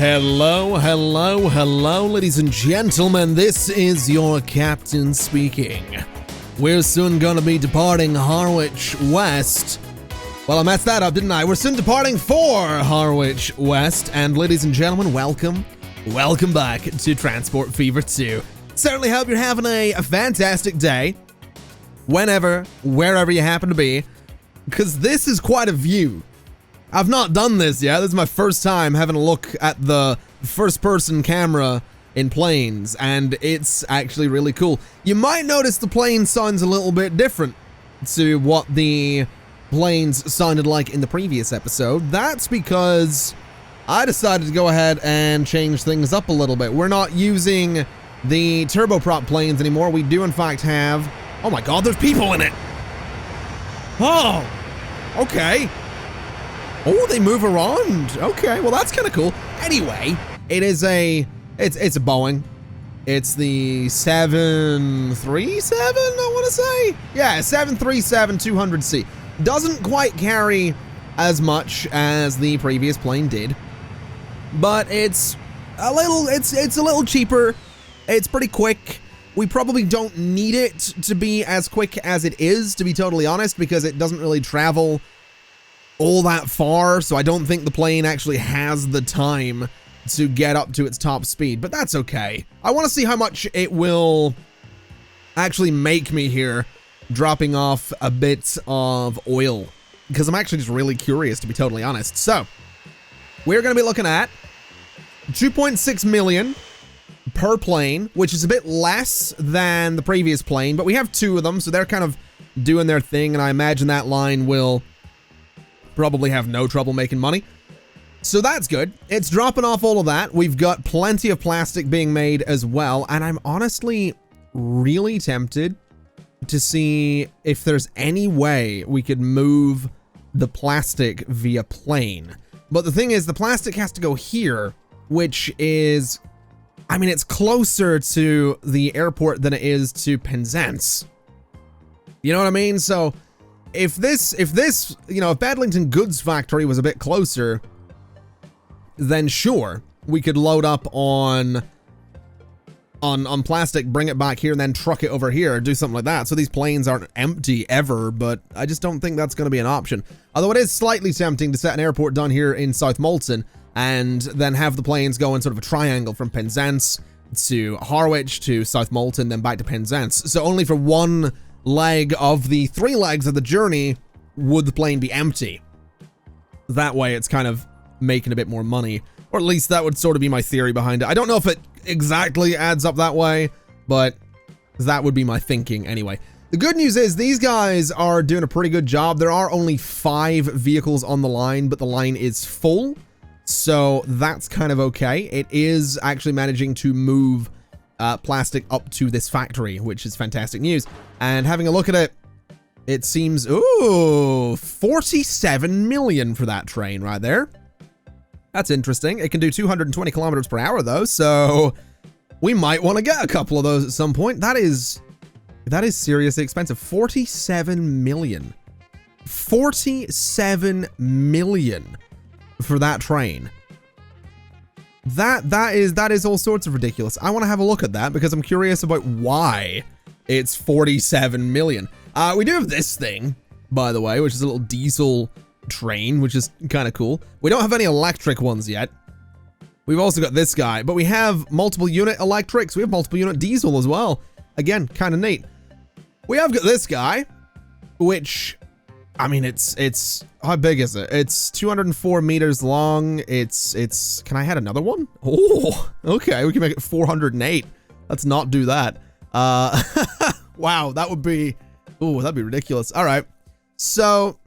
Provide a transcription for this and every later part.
Hello, ladies and gentlemen. This is your captain speaking. We're soon gonna be departing Harwich West. Well, I messed that up, didn't I? We're soon departing for Harwich West, and ladies and gentlemen, welcome back to Transport Fever 2. Certainly hope you're having a fantastic day, whenever, wherever you happen to be, because this is quite a view. I've not done this yet. This is my first time having a look at the first-person camera in planes, and it's actually really cool. You might notice the plane sounds a little bit different to what the planes sounded like in the previous episode. That's because I decided to go ahead and change things up a little bit. We're not using the turboprop planes anymore. We do, in fact, have... Oh my god, there's people in it! Oh! Okay. Oh, they move around. Okay, well that's kind of cool. Anyway, it's a Boeing. It's the 737, I want to say. Yeah, 737-200C. Doesn't quite carry as much as the previous plane did, but it's a little cheaper. It's pretty quick. We probably don't need it to be as quick as it is, to be totally honest, because it doesn't really travel all that far, so I don't think the plane actually has the time to get up to its top speed, but that's okay. I want to see how much it will actually make me here, dropping off a bit of oil, because I'm actually just really curious, to be totally honest. So, we're going to be looking at 2.6 million per plane, which is a bit less than the previous plane, but we have two of them, so they're kind of doing their thing, and I imagine that line will probably have no trouble making money. So that's good. It's dropping off all of that. We've got plenty of plastic being made as well, and I'm honestly really tempted to see if there's any way we could move the plastic via plane. But the thing is, the plastic has to go here, which is, I mean, it's closer to the airport than it is to Penzance. You know what I mean? So if this, you know, if Bedlington Goods Factory was a bit closer, then sure, we could load up on plastic, bring it back here, and then truck it over here, do something like that. So these planes aren't empty ever, but I just don't think that's going to be an option. Although it is slightly tempting to set an airport down here in South Molton, and then have the planes go in sort of a triangle from Penzance to Harwich to South Molton, then back to Penzance. So only for one leg of the three legs of the journey would the plane be empty. That way it's kind of making a bit more money, or at least that would sort of be my theory behind it. I don't know if it exactly adds up that way, but that would be my thinking anyway. The good news is these guys are doing a pretty good job. There are only 5 vehicles on the line, but the line is full, so that's kind of okay. It is actually managing to move plastic up to this factory, which is fantastic news. And having a look at it, it seems, ooh, 47 million for that train right there. That's interesting. It can do 220 kilometers per hour though, so we might want to get a couple of those at some point. That is seriously expensive. 47 million. 47 million for that train. That is all sorts of ridiculous. I want to have a look at that because I'm curious about why it's 47 million. We do have this thing, by the way, which is a little diesel train, which is kind of cool. We don't have any electric ones yet. We've also got this guy, but we have multiple unit electrics. We have multiple unit diesel as well. Again, kind of neat. We have got this guy, which, I mean, it's how big is it? It's 204 meters long. It's can I add another one? Oh, okay, we can make it 408. Let's not do that. Wow, that would be, oh, that'd be ridiculous. All right, so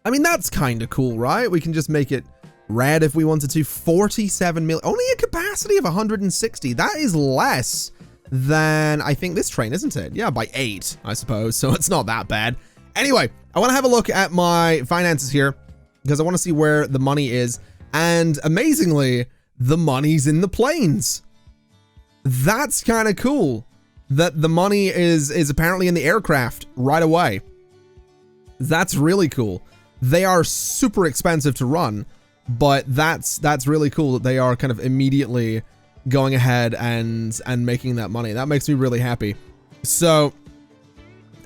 I mean, that's kind of cool, right? We can just make it red if we wanted to. 47 million, only a capacity of 160. That is less than, I think, this train, isn't it? Yeah, by 8, I suppose. So it's not that bad. Anyway, I want to have a look at my finances here because I want to see where the money is. And amazingly, the money's in the planes. That's kind of cool that the money is apparently in the aircraft right away. That's really cool. They are super expensive to run, but that's really cool that they are kind of immediately going ahead and making that money. That makes me really happy. So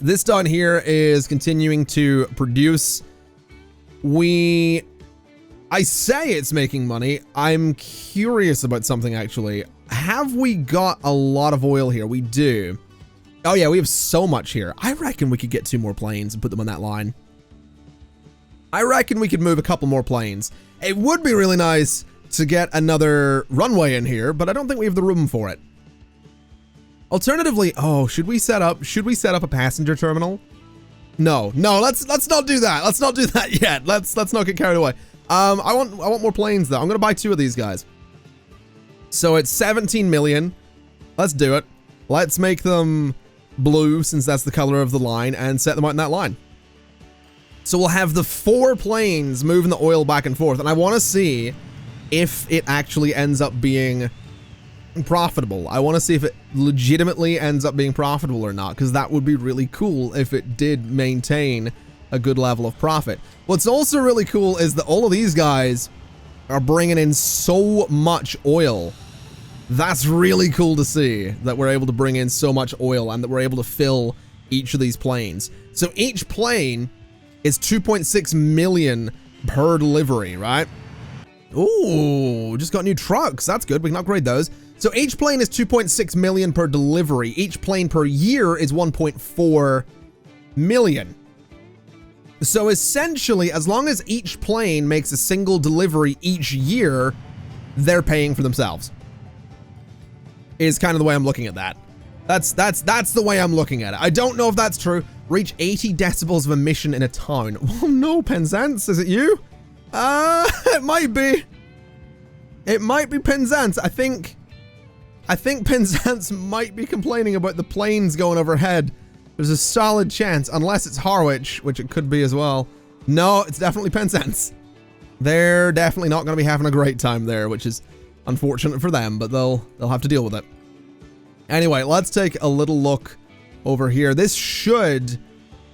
this down here is continuing to produce. I say it's making money. I'm curious about something, actually. Have we got a lot of oil here? We do. Oh yeah, we have so much here. I reckon we could get 2 more planes and put them on that line. I reckon we could move a couple more planes. It would be really nice to get another runway in here, but I don't think we have the room for it. Alternatively, oh, should we set up a passenger terminal? No, let's not do that. Let's not do that yet. Let's not get carried away. I want more planes though. I'm gonna buy 2 of these guys. So it's 17 million. Let's do it. Let's make them blue, since that's the color of the line, and set them out in that line. So we'll have the 4 planes moving the oil back and forth, and I want to see if it actually ends up being profitable. I want to see if it legitimately ends up being profitable or not, because that would be really cool if it did maintain a good level of profit. What's also really cool is that all of these guys are bringing in so much oil. That's really cool to see, that we're able to bring in so much oil and that we're able to fill each of these planes. So each plane is 2.6 million per delivery, right? Ooh, just got new trucks. That's good. We can upgrade those. So each plane is 2.6 million per delivery. Each plane per year is 1.4 million. So essentially, as long as each plane makes a single delivery each year, they're paying for themselves. Is kind of the way I'm looking at that. That's the way I'm looking at it. I don't know if that's true. Reach 80 decibels of emission in a town. Oh no, Penzance, is it you? It might be. It might be Penzance. I think Penzance might be complaining about the planes going overhead. There's a solid chance, unless it's Harwich, which it could be as well. No, it's definitely Penzance. They're definitely not going to be having a great time there, which is unfortunate for them, but they'll have to deal with it. Anyway, let's take a little look over here. This should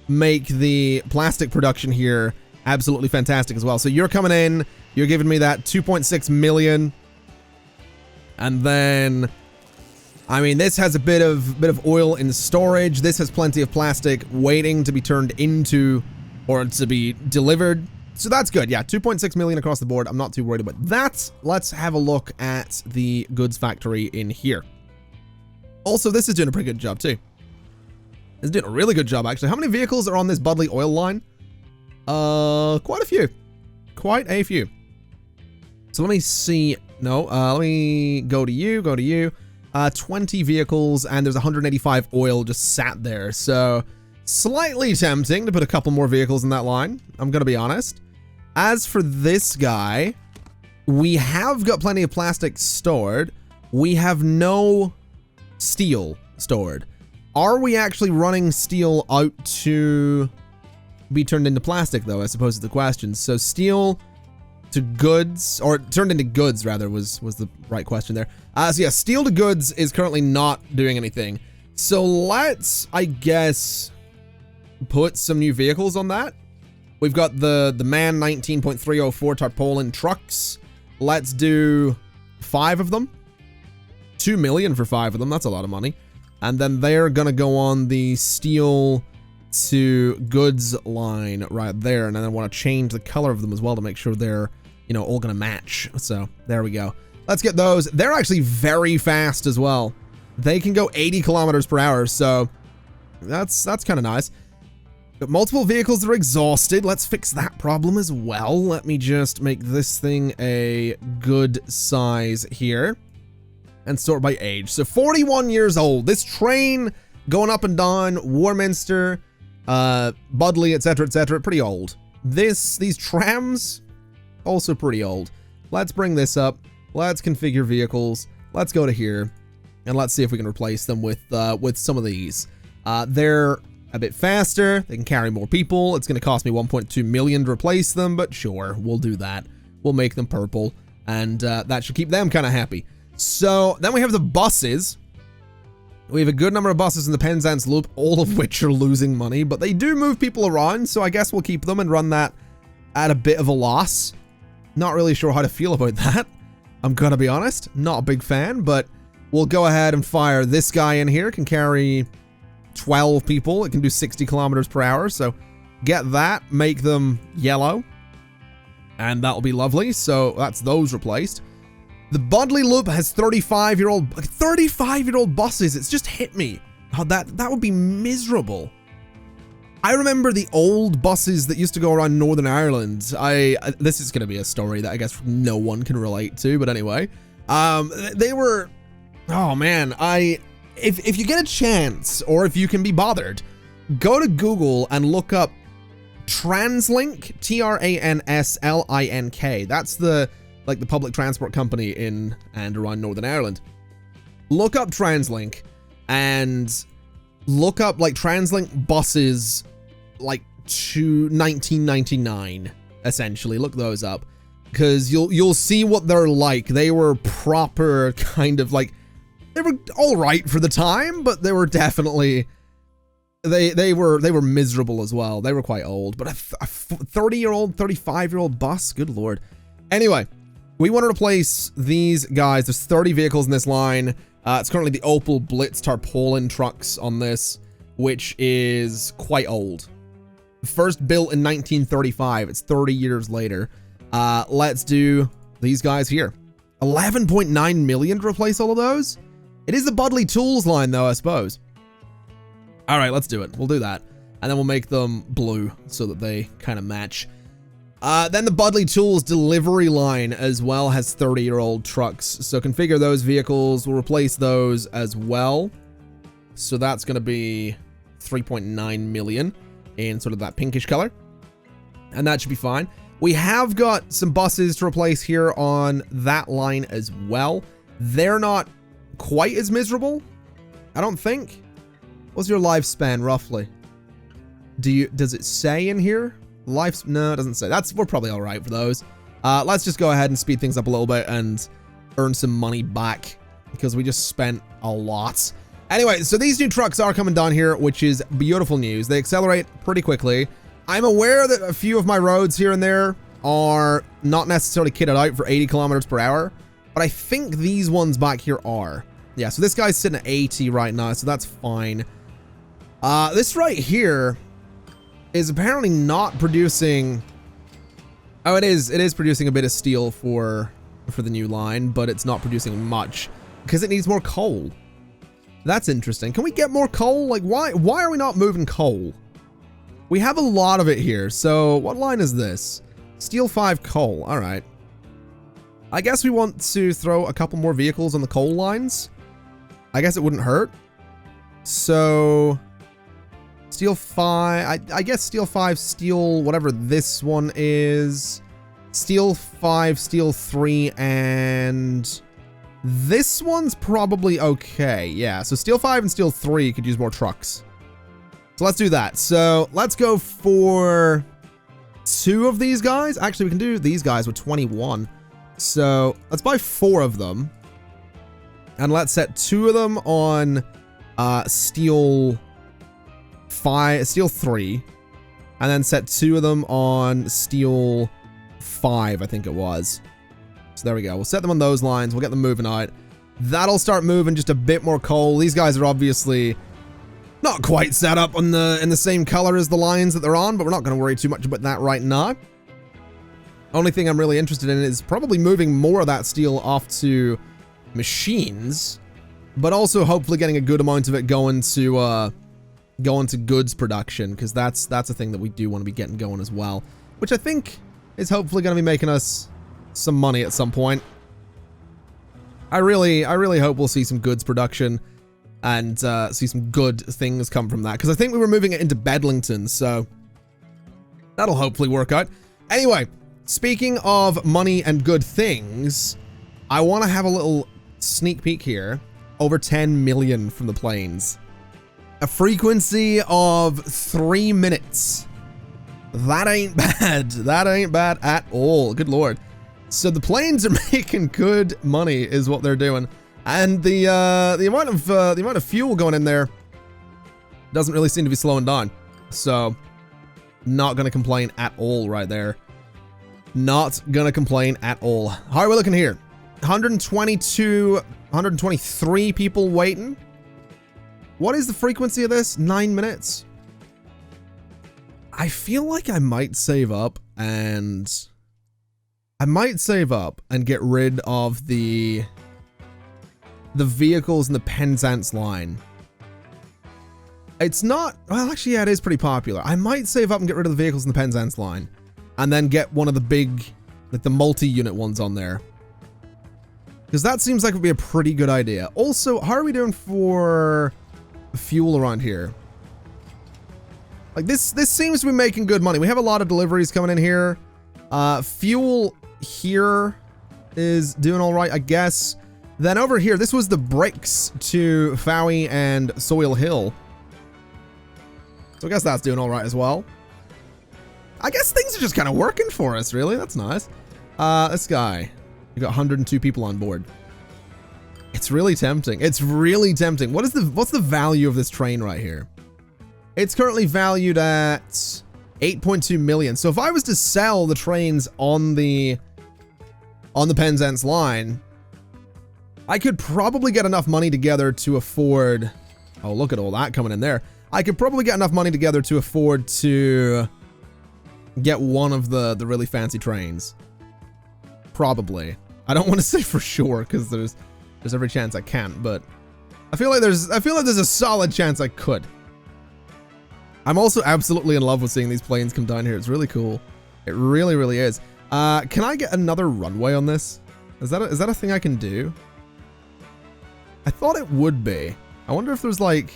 make the plastic production here absolutely fantastic as well. So you're coming in, you're giving me that 2.6 million. And then, I mean, this has a bit of oil in storage. This has plenty of plastic waiting to be turned into, or to be delivered. So that's good. Yeah, 2.6 million across the board. I'm not too worried about that. Let's have a look at the goods factory in here. Also, this is doing a pretty good job too. It's doing a really good job, actually. How many vehicles are on this Budley oil line? Quite a few. Quite a few. So let me see. No, let me go to you. 20 vehicles, and there's 185 oil just sat there. So slightly tempting to put a couple more vehicles in that line, I'm gonna be honest. As for this guy, we have got plenty of plastic stored. We have no steel stored. Are we actually running steel out to be turned into plastic, though, I suppose is the question. So steel to goods, or turned into goods rather, was the right question there. So yeah, steel to goods is currently not doing anything. So let's, I guess, put some new vehicles on that. We've got the MAN 19.304 tarpaulin trucks. Let's do 5 of them. 2 million for 5 of them. That's a lot of money. And then they're gonna go on the steel to goods line right there. And then I want to change the color of them as well to make sure they're, you know, all gonna match. So there we go. Let's get those. They're actually very fast as well. They can go 80 kilometers per hour. So that's kind of nice. Got multiple vehicles that are exhausted. Let's fix that problem as well. Let me just make this thing a good size here and sort by age. So 41 years old. This train going up and down Warminster, Budley, etc., pretty old. These trams, also pretty old. Let's bring this up. Let's configure vehicles. Let's go to here, and let's see if we can replace them with some of these. They're a bit faster. They can carry more people. It's going to cost me 1.2 million to replace them, but sure, we'll do that. We'll make them purple, and that should keep them kind of happy. So then we have the buses. We have a good number of buses in the Penzance Loop, all of which are losing money, but they do move people around, so I guess we'll keep them and run that at a bit of a loss. Not really sure how to feel about that. I'm gonna be honest, not a big fan, but we'll go ahead and fire this guy in here. It can carry 12 people. It can do 60 kilometers per hour. So get that, make them yellow, and that'll be lovely. So that's those replaced. The Bodley Loop has 35-year-old buses. It's just hit me. Oh, that would be miserable. I remember the old buses that used to go around Northern Ireland. This is going to be a story that I guess no one can relate to, but anyway. They were, oh man, if you get a chance, or if you can be bothered, go to Google and look up TransLink, Translink. That's the public transport company in and around Northern Ireland. Look up TransLink and look up like TransLink buses like to 1999, essentially. Look those up because you'll see what they're like. They were proper kind of like, they were all right for the time, but they were definitely they were miserable as well. They were quite old, but a 30-year-old, 35-year-old bus, good lord. Anyway, we want to replace these guys. There's 30 vehicles in this line. It's currently the Opel Blitz Tarpaulin trucks on this, which is quite old. First built in 1935. It's 30 years later. Let's do these guys here. 11.9 million to replace all of those. It is the Bodley Tools line though, I suppose. All right, let's do it. We'll do that. And then we'll make them blue so that they kind of match. Then the Bodley Tools delivery line as well has 30-year-old trucks. So configure those vehicles. We'll replace those as well. So that's going to be 3.9 million in sort of that pinkish color. And that should be fine. We have got some buses to replace here on that line as well. They're not quite as miserable, I don't think. What's your lifespan roughly? Does it say in here? No, it doesn't say. We're probably all right for those. Let's just go ahead and speed things up a little bit and earn some money back because we just spent a lot. Anyway, so these new trucks are coming down here, which is beautiful news. They accelerate pretty quickly. I'm aware that a few of my roads here and there are not necessarily kitted out for 80 kilometers per hour, but I think these ones back here are. Yeah, so this guy's sitting at 80 right now, so that's fine. This right here is apparently not producing. Oh, it is producing a bit of steel for the new line, but it's not producing much because it needs more coal. That's interesting. Can we get more coal? Like, why are we not moving coal? We have a lot of it here. So what line is this? Steel 5 coal. All right. I guess we want to throw a couple more vehicles on the coal lines. I guess it wouldn't hurt. So Steel 5, I guess Steel 5, Steel, whatever this one is. Steel 5, Steel 3, and this one's probably okay. Yeah, so Steel 5 and Steel 3 could use more trucks. So let's do that. So let's go for 2 of these guys. Actually, we can do these guys with 21. So let's buy 4 of them. And let's set 2 of them on Steel 3, and then set 2 of them on Steel 5, I think it was. So there we go. We'll set them on those lines. We'll get them moving out. That'll start moving just a bit more coal. These guys are obviously not quite set up on in the same color as the lines that they're on, but we're not going to worry too much about that right now. Only thing I'm really interested in is probably moving more of that steel off to machines, but also hopefully getting a good amount of it going to goods production, because that's a thing that we do want to be getting going as well, which I think is hopefully going to be making us some money at some point. I really hope we'll see some goods production and see some good things come from that, because I think we were moving it into Bedlington, so that'll hopefully work out. Anyway, speaking of money and good things, I want to have a little sneak peek here. Over 10 million from the planes. A frequency of 3 minutes. That ain't bad. That ain't bad at all. Good lord. So the planes are making good money is what they're doing. And the amount of fuel going in there doesn't really seem to be slowing down. So not going to complain at all right there. Not gonna complain at all. How are we looking here? 122, 123 people waiting. What is the frequency of this? 9 minutes. I feel like I might save up and get rid of the vehicles in the Penzance line. It's not, well, actually, yeah, it is pretty popular. I might save up and get rid of the vehicles in the Penzance line and then get one of the big, like the multi-unit ones on there. Because that seems like it would be a pretty good idea. Also, how are we doing for fuel around here? Like this seems to be making good money. We have a lot of deliveries coming in here. Fuel here is doing all right, I guess. Then over here, this was the bricks to Fowie and Soil Hill. So I guess that's doing all right as well. I guess things are just kind of working for us, really. That's nice. This guy, we got 102 people on board. It's really tempting. It's really tempting. What's the value of this train right here? It's currently valued at 8.2 million. So if I was to sell the trains on the Penzance line, I could probably get enough money together to afford, oh, look at all that coming in there. I could probably get enough money together to afford to get one of the really fancy trains. Probably. I don't want to say for sure because there's every chance I can't, but I feel like there's a solid chance I could. I'm also absolutely in love with seeing these planes come down here. It's really cool. It really, really is. Can I get another runway on this? Is that a thing I can do? I thought it would be. I wonder if there's like,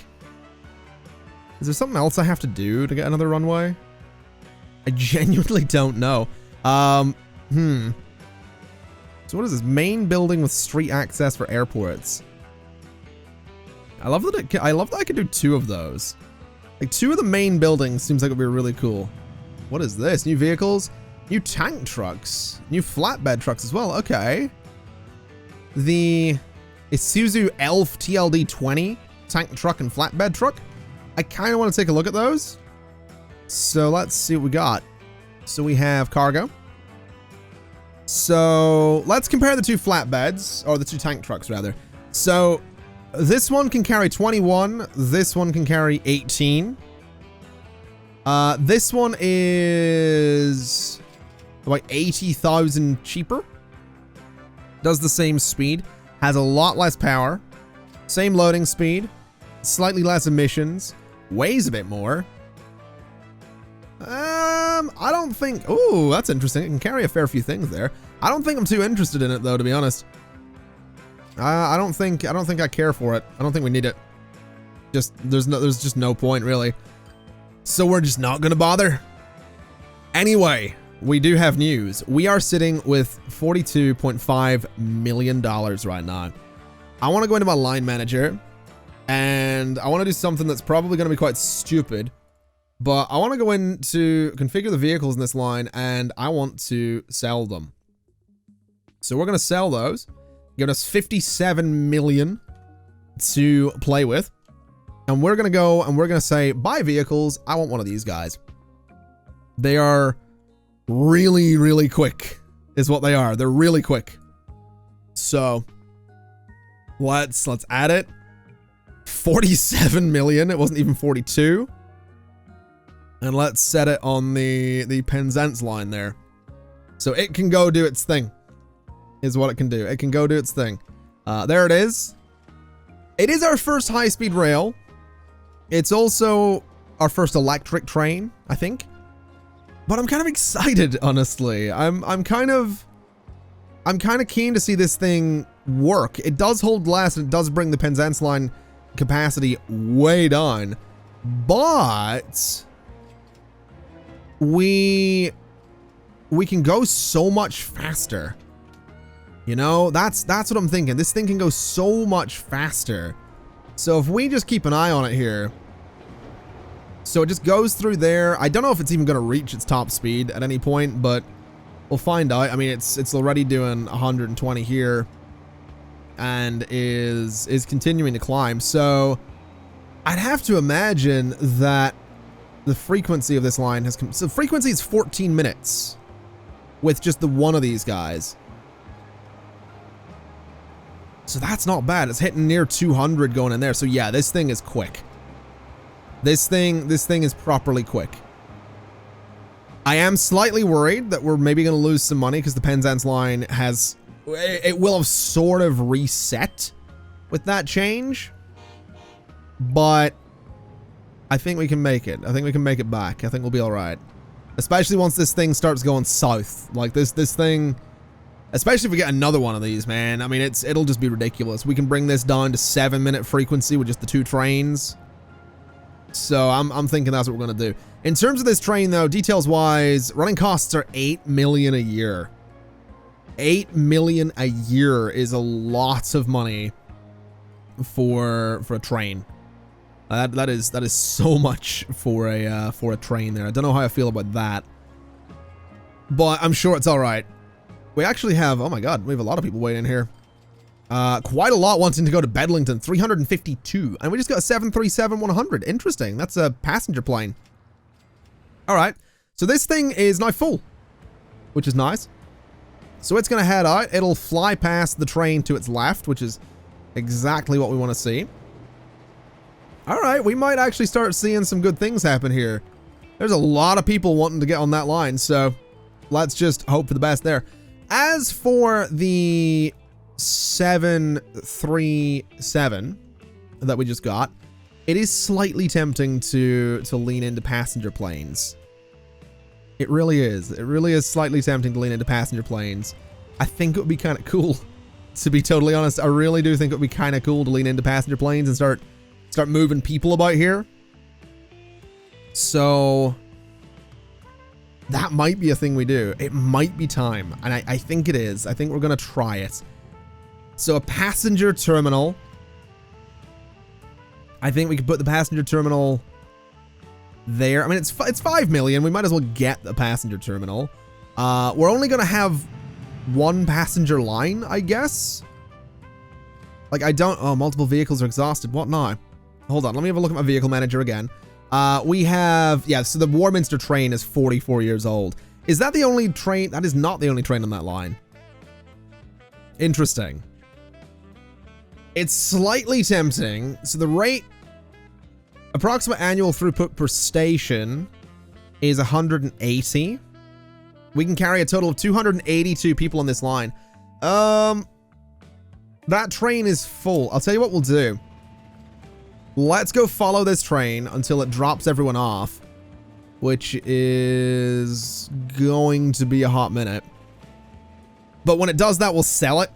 is there something else I have to do to get another runway? I genuinely don't know. So what is this? Main building with street access for airports. I love that I can do 2 of those. Like 2 of the main buildings seems like it would be really cool. What is this? New vehicles? New tank trucks? New flatbed trucks as well. Okay. The Isuzu Elf TLD 20 tank truck and flatbed truck. I kind of want to take a look at those. So let's see what we got. So we have cargo. So let's compare the 2 flatbeds, or the 2 tank trucks rather. So this one can carry 21. This one can carry 18. This one is about 80,000 cheaper. Does the same speed. Has a lot less power. Same loading speed. Slightly less emissions. Weighs a bit more. I don't think... Ooh, that's interesting. It can carry a fair few things there. I don't think I'm too interested in it, though, to be honest. I don't think I care for it. I don't think we need it. There's just no point, really. So we're just not gonna bother. Anyway, we do have news. We are sitting with $42.5 million right now. I want to go into my line manager, and I want to do something that's probably going to be quite stupid, but I want to go in to configure the vehicles in this line, and I want to sell them. So we're going to sell those. Give us 57 million to play with. And we're going to go and we're going to say, buy vehicles. I want one of these guys. They are really, really quick is what they are. They're really quick. So let's add it. 47 million. It wasn't even 42. And let's set it on the Penzance line there. So it can go do its thing. Is what it can do. It can go do its thing. There it is. It is our first high-speed rail. It's also our first electric train, I think. But I'm kind of excited, honestly. I'm kind of keen to see this thing work. It does hold less, and it does bring the Penzance line capacity way down. But we can go so much faster. You know, that's what I'm thinking. This thing can go so much faster. So if we just keep an eye on it here. So it just goes through there. I don't know if it's even going to reach its top speed at any point, but we'll find out. I mean, it's already doing 120 here and is continuing to climb. So I'd have to imagine that the frequency of this line has come. So frequency is 14 minutes, with just the one of these guys. So that's not bad. It's hitting near 200 going in there. So yeah, this thing is quick. This thing is properly quick. I am slightly worried that we're maybe going to lose some money because the Penzance line has... It will have sort of reset with that change. But I think we can make it. I think we can make it back. I think we'll be all right. Especially once this thing starts going south. Like this thing... Especially if we get another one of these, man. I mean, it'll just be ridiculous. We can bring this down to 7-minute frequency with just the 2 trains. So I'm thinking that's what we're going to do. In terms of this train, though, details-wise, running costs are $8 million a year. $8 million a year is a lot of money for a train. That is so much for a train there. I don't know how I feel about that, but I'm sure it's all right. We actually have, oh my god, we have a lot of people waiting here. Quite a lot wanting to go to Bedlington, 352. And we just got a 737-100. Interesting. That's a passenger plane. All right. So this thing is now full, which is nice. So it's going to head out. It'll fly past the train to its left, which is exactly what we want to see. All right. We might actually start seeing some good things happen here. There's a lot of people wanting to get on that line. So let's just hope for the best there. As for the 737 that we just got, it is slightly tempting to lean into passenger planes. It really is. It really is slightly tempting to lean into passenger planes. I think it would be kind of cool, to be totally honest. I really do think it would be kind of cool to lean into passenger planes and start moving people about here. So that might be a thing we do. It might be time. And I think it is. I think we're going to try it. So a passenger terminal. I think we could put the passenger terminal there. I mean, it's 5 million. We might as well get the passenger terminal. We're only going to have one passenger line, I guess. Like, oh, multiple vehicles are exhausted. What now? Hold on. Let me have a look at my vehicle manager again. We have, yeah, so the Warminster Train is 44 years old. Is that the only train? That is not the only train on that line. Interesting. It's slightly tempting. So the rate, approximate annual throughput per station is 180. We can carry a total of 282 people on this line. That train is full. I'll tell you what we'll do. Let's go follow this train until it drops everyone off, which is going to be a hot minute. But when it does that, we'll sell it,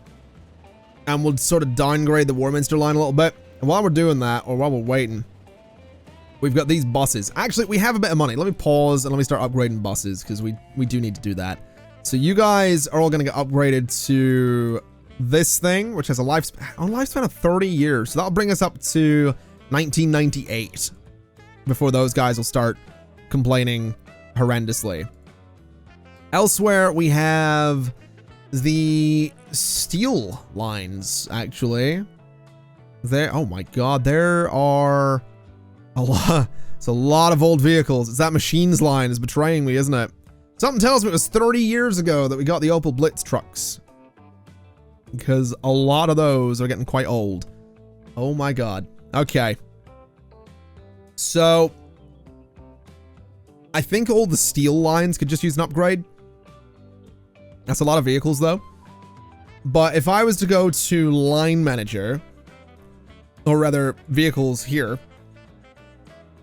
and we'll sort of downgrade the Warminster line a little bit. And while we're doing that, or while we're waiting, we've got these buses. Actually, we have a bit of money. Let me pause and let me start upgrading buses, because we do need to do that. So you guys are all going to get upgraded to this thing, which has a lifespan of 30 years. So that'll bring us up to 1998 before those guys will start complaining horrendously. Elsewhere, we have the steel lines, actually. Oh my god, there are a lot. It's a lot of old vehicles. It's that machines line is betraying me, isn't it? Something tells me it was 30 years ago that we got the Opel Blitz trucks, because a lot of those are getting quite old. Oh my god. Okay. So I think all the steel lines could just use an upgrade. That's a lot of vehicles, though. But if I was to go to line manager, or rather vehicles here,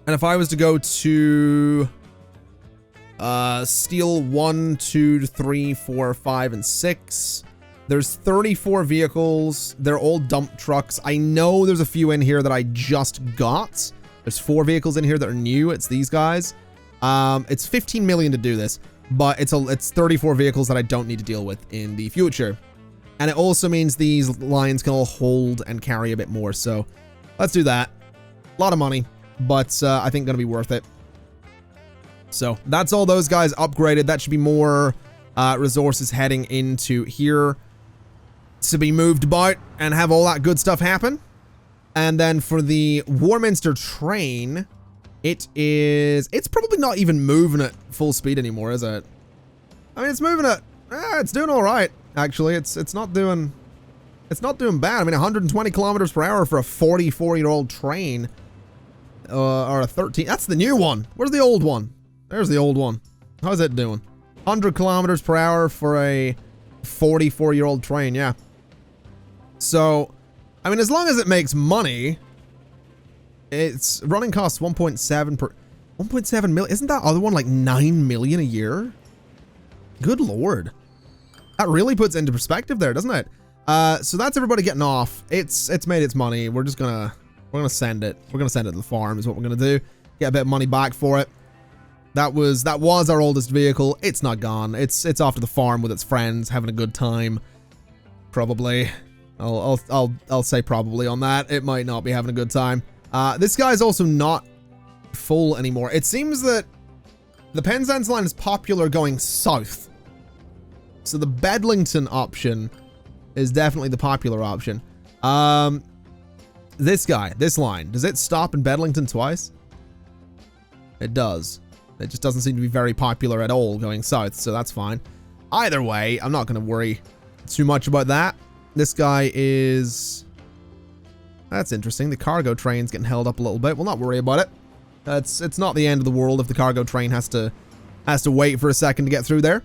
and if I was to go to steel 1, 2, 3, 4, 5, and 6, there's 34 vehicles. They're all dump trucks. I know there's a few in here that I just got. There's 4 vehicles in here that are new. It's these guys. It's 15 million to do this, but it's 34 vehicles that I don't need to deal with in the future. And it also means these lines can all hold and carry a bit more. So let's do that. A lot of money, but I think gonna be worth it. So that's all those guys upgraded. That should be more resources heading into here to be moved about and have all that good stuff happen. And then for the Warminster Train, it's probably not even moving at full speed anymore, is it? I mean, it's moving at It's doing all right. Actually, it's not doing bad. I mean, 120 kilometers per hour for a 44-year-old train, or a 13. That's the new one. Where's the old one? There's the old one. How's it doing? 100 kilometers per hour for a 44-year-old train. Yeah. So, I mean, as long as it makes money, its running costs 1.7 million. Isn't that other one like 9 million a year? Good lord. That really puts it into perspective there, doesn't it? So that's everybody getting off. It's made its money. We're gonna send it. We're gonna send it to the farm is what we're gonna do. Get a bit of money back for it. That was our oldest vehicle. It's not gone. It's off to the farm with its friends, having a good time. Probably. I'll say probably on that. It might not be having a good time. This guy's also not full anymore. It seems that the Penzance line is popular going south. So the Bedlington option is definitely the popular option. This line, does it stop in Bedlington twice? It does. It just doesn't seem to be very popular at all going south, so that's fine. Either way, I'm not going to worry too much about that. This guy is... That's interesting. The cargo train's getting held up a little bit. We'll not worry about it. It's not the end of the world if the cargo train has to wait for a second to get through there.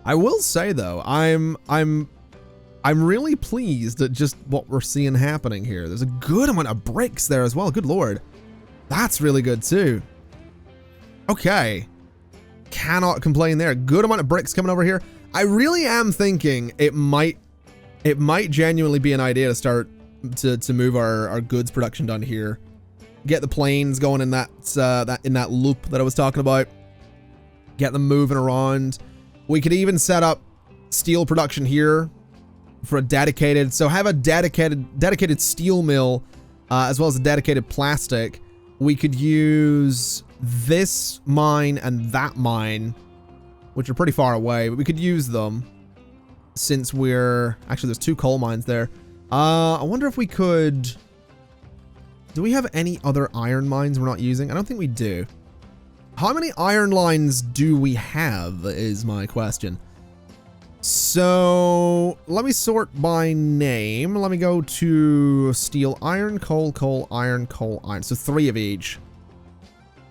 I will say though, I'm really pleased at just what we're seeing happening here. There's a good amount of bricks there as well. Good lord. That's really good too. Okay. Cannot complain there. Good amount of bricks coming over here. I really am thinking it might genuinely be an idea to start to move our goods production down here. Get the planes going in that loop that I was talking about. Get them moving around. We could even set up steel production here for a dedicated, so have a dedicated steel mill, as well as a dedicated plastic. We could use this mine and that mine, which are pretty far away, but we could use them since actually there's 2 coal mines there. I wonder if we could, do we have any other iron mines we're not using? I don't think we do. How many iron lines do we have is my question. So let me sort by name. Let me go to steel, iron, coal, iron, coal, iron. So 3 of each.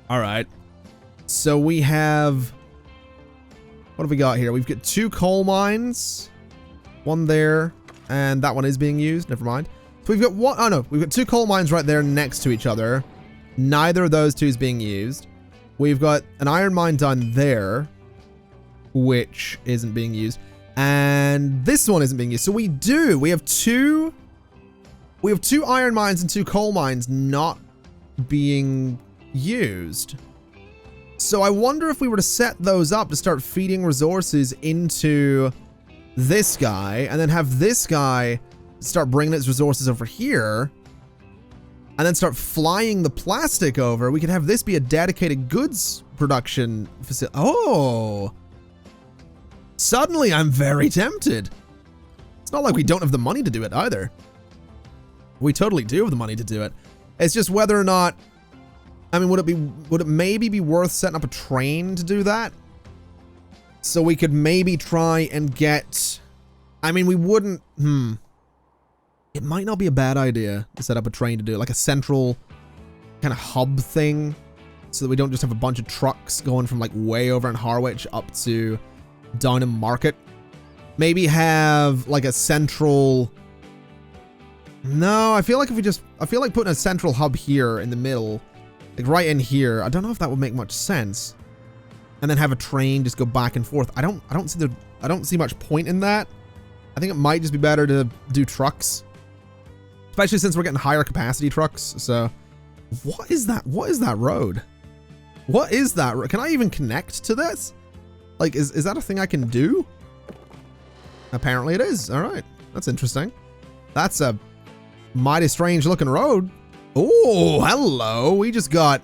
All right. So we have, what have we got here? We've got 2 coal mines, 1 there, and that one is being used. Never mind. So we've got we've got 2 coal mines right there next to each other. Neither of those 2 is being used. We've got an iron mine down there, which isn't being used. And this one isn't being used. So we have two iron mines and 2 coal mines not being used. So I wonder if we were to set those up to start feeding resources into this guy, and then have this guy start bringing its resources over here, and then start flying the plastic over. We could have this be a dedicated goods production facility. Oh! Suddenly I'm very tempted. It's not like we don't have the money to do it either. We totally do have the money to do it. It's just whether or not, I mean, would it maybe be worth setting up a train to do that? So we could maybe try and get, I mean, we wouldn't, it might not be a bad idea to set up a train to do it, like a central kind of hub thing, so that we don't just have a bunch of trucks going from like way over in Harwich up to down in Market. Maybe have like a central, no, I feel like putting a central hub here in the middle, like right in here, I don't know if that would make much sense. And then have a train just go back and forth. I don't see much point in that. I think it might just be better to do trucks. Especially since we're getting higher capacity trucks. So what is that? What is that road? What is that? Can I even connect to this? Like, is that a thing I can do? Apparently it is. All right. That's interesting. That's a mighty strange looking road. Oh, hello. We just got,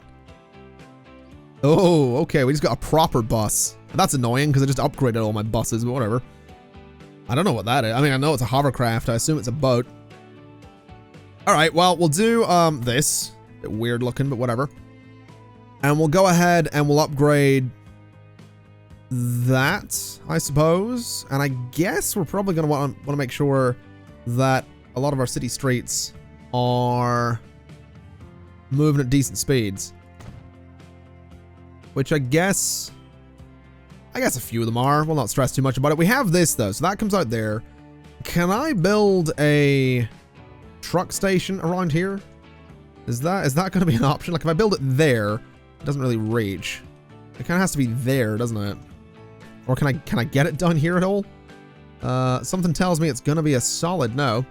oh, okay. We just got a proper bus. That's annoying because I just upgraded all my buses, but whatever. I don't know what that is. I mean, I know it's a hovercraft. I assume it's a boat. All right, well, we'll do this. A bit weird looking, but whatever. And we'll go ahead and we'll upgrade that, I suppose. And I guess we're probably going to want to make sure that a lot of our city streets are moving at decent speeds. Which I guess a few of them are. We'll not stress too much about it. We have this, though, so that comes out there. Can I build a truck station around here? Is that going to be an option? Like, if I build it there, it doesn't really reach. It kind of has to be there, doesn't it? Or can I get it done here at all? Something tells me it's going to be a solid no.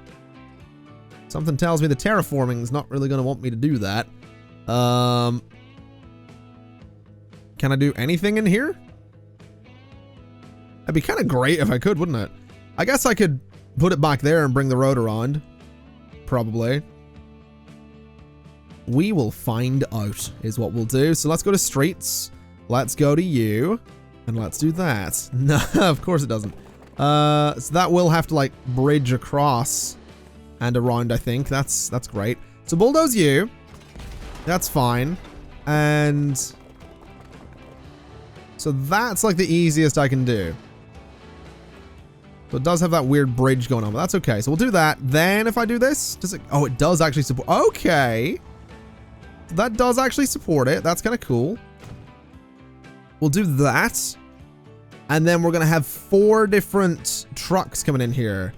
Something tells me the terraforming is not really going to want me to do that. Can I do anything in here? That'd be kind of great if I could, wouldn't it? I guess I could put it back there and bring the road around. Probably. We will find out, is what we'll do. So let's go to streets. Let's go to you. And let's do that. No, of course it doesn't. So that will have to, like, bridge across and around, I think. That's great. So bulldoze you. That's fine. And so that's, like, the easiest I can do. So it does have that weird bridge going on, but that's okay. So we'll do that. Then if I do this, does it... Oh, it does actually support... Okay. That does actually support it. That's kind of cool. We'll do that. And then we're going to have 4 different trucks coming in here.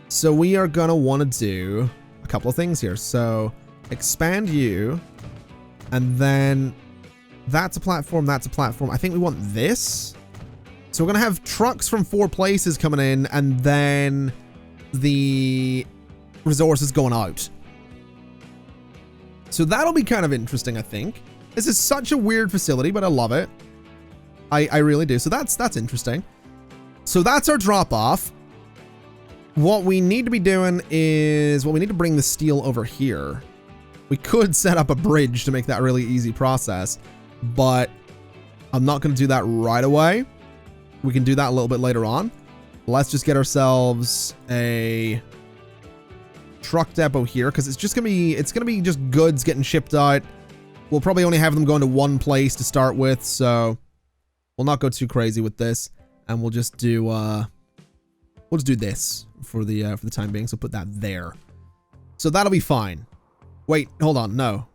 So we are going to want to do a couple of things here. So expand you. And then that's a platform. That's a platform. I think we want this. So we're going to have trucks from 4 places coming in. And then the resources going out. So that'll be kind of interesting, I think. This is such a weird facility, but I love it. I really do. So that's interesting. So that's our drop off. What we need to be doing is, well, we need to bring the steel over here. We could set up a bridge to make that a really easy process, but I'm not going to do that right away. We can do that a little bit later on. Let's just get ourselves a truck depot here, because it's going to be just goods getting shipped out. We'll probably only have them going to one place to start with, so we'll not go too crazy with this, and we'll just do this for the time being. So put that there. So that'll be fine. Wait, hold on. No,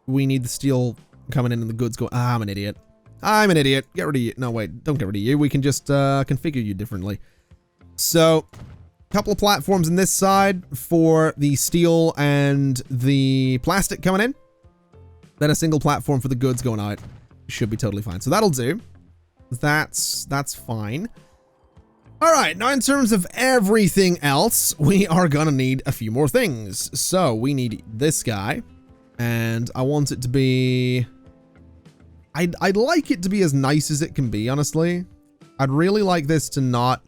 we need the steel coming in and the goods going. Ah, I'm an idiot. I'm an idiot. Get rid of you. No, wait, don't get rid of you. We can just configure you differently. So a couple of platforms in this side for the steel and the plastic coming in. Then a single platform for the goods going out. Should be totally fine. So that'll do. That's fine. All right, now in terms of everything else, we are gonna need a few more things. So we need this guy, and I want it to be... I'd like it to be as nice as it can be, honestly. I'd really like this to not...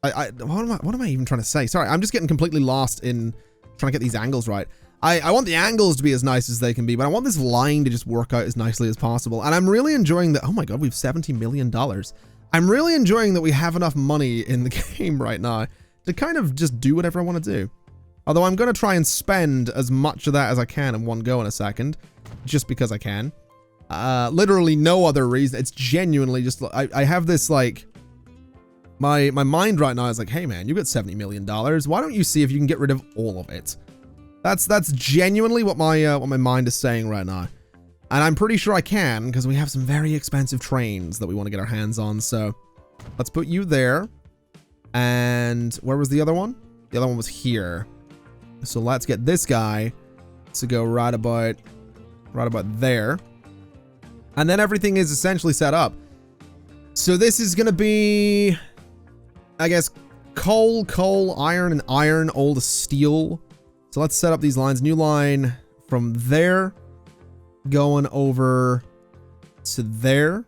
what am I even trying to say? Sorry, I'm just getting completely lost in trying to get these angles right. I want the angles to be as nice as they can be, but I want this line to just work out as nicely as possible. And I'm really enjoying that. Oh my God, we have $70 million. I'm really enjoying that we have enough money in the game right now to kind of just do whatever I want to do. Although I'm going to try and spend as much of that as I can in one go in a second, just because I can. Literally no other reason. It's genuinely just, I have this like, my mind right now is like, hey man, you got $70 million. Why don't you see if you can get rid of all of it? That's genuinely what my mind is saying right now. And I'm pretty sure I can, because we have some very expensive trains that we want to get our hands on. So let's put you there. And where was the other one? The other one was here. So let's get this guy to go right about there. And then everything is essentially set up. So this is going to be, I guess, coal, iron, and iron, all the steel. So let's set up these lines. New line from there going over to there.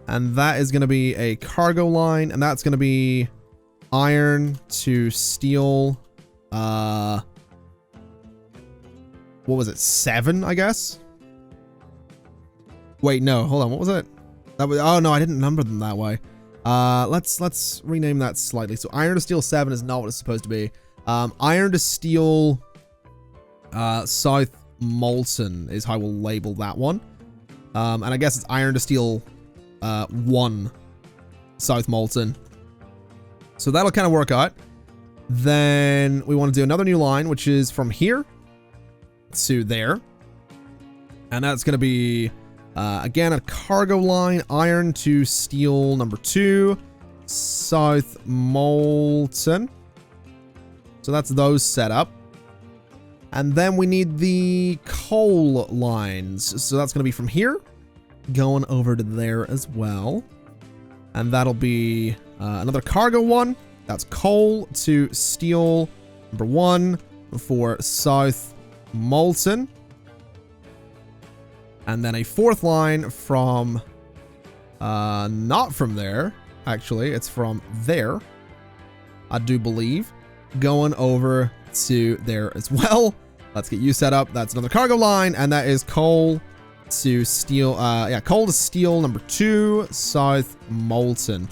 And that is going to be a cargo line. And that's going to be iron to steel. What was it? 7, I guess? Wait, no, hold on. What was it? That was, oh no, I didn't number them that way. Let's rename that slightly. So iron to steel 7 is not what it's supposed to be. Iron to steel South Molten is how we'll label that one. And I guess it's iron to steel 1 South Molten. So that'll kind of work out. Then we want to do another new line, which is from here to there. And that's going to be, again, a cargo line, iron to steel number 2, South Molten. So that's those set up. And then we need the coal lines. So that's going to be from here, going over to there as well. And that'll be another cargo one. That's coal to steel number 1 for South Molten. And then a 4th line from, not from there, actually. It's from there, I do believe, going over to there as well. Let's get you set up. That's another cargo line, and that is coal to steel. Coal to steel number 2, South Molten.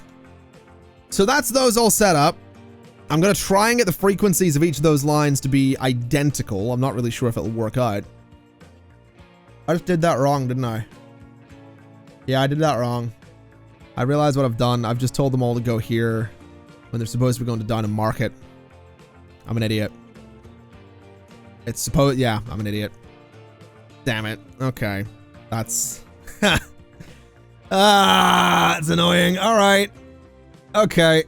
So that's those all set up. I'm gonna try and get the frequencies of each of those lines to be identical. I'm not really sure if it'll work out. I just did that wrong, didn't I? Yeah, I did that wrong. I realize what I've done. I've just told them all to go here when they're supposed to be going to Down and Market. I'm an idiot. It's supposed... Yeah, I'm an idiot. Damn it. Okay. That's... it's annoying. All right. Okay.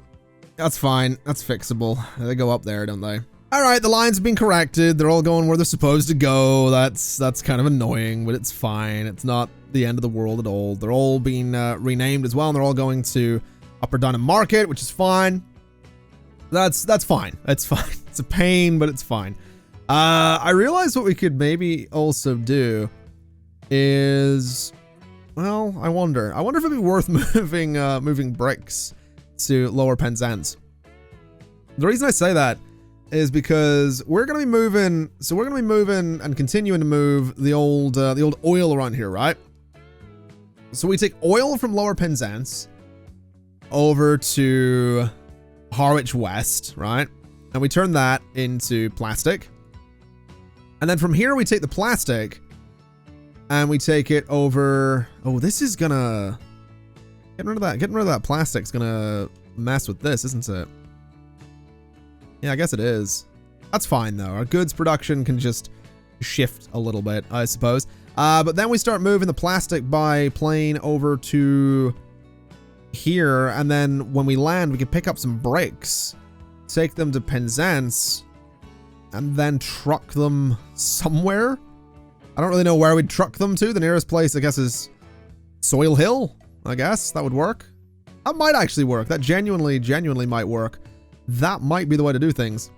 That's fine. That's fixable. They go up there, don't they? All right, the lines have been corrected. They're all going where they're supposed to go. That's kind of annoying, but it's fine. It's not the end of the world at all. They're all being renamed as well, and they're all going to Upper Down and Market, which is fine. That's fine. That's fine. It's a pain, but it's fine. I realized what we could maybe also do is, well, I wonder if it'd be worth moving bricks to Lower Penzance. The reason I say that is because we're going to be moving, and continuing to move the old oil around here, right? So we take oil from Lower Penzance over to Harwich West, right? And we turn that into plastic. And then from here we take the plastic and we take it over. Oh, this is gonna getting rid of that plastic's gonna mess with this, isn't it? Yeah, I guess it is. That's fine though. Our goods production can just shift a little bit, I suppose. But then we start moving the plastic by plane over to here, and then when we land, we can pick up some bricks, take them to Penzance, and then truck them somewhere. I don't really know where we'd truck them to. The nearest place, I guess, is Soil Hill. I guess that would work. That might actually work. That genuinely might work. That might be the way to do things.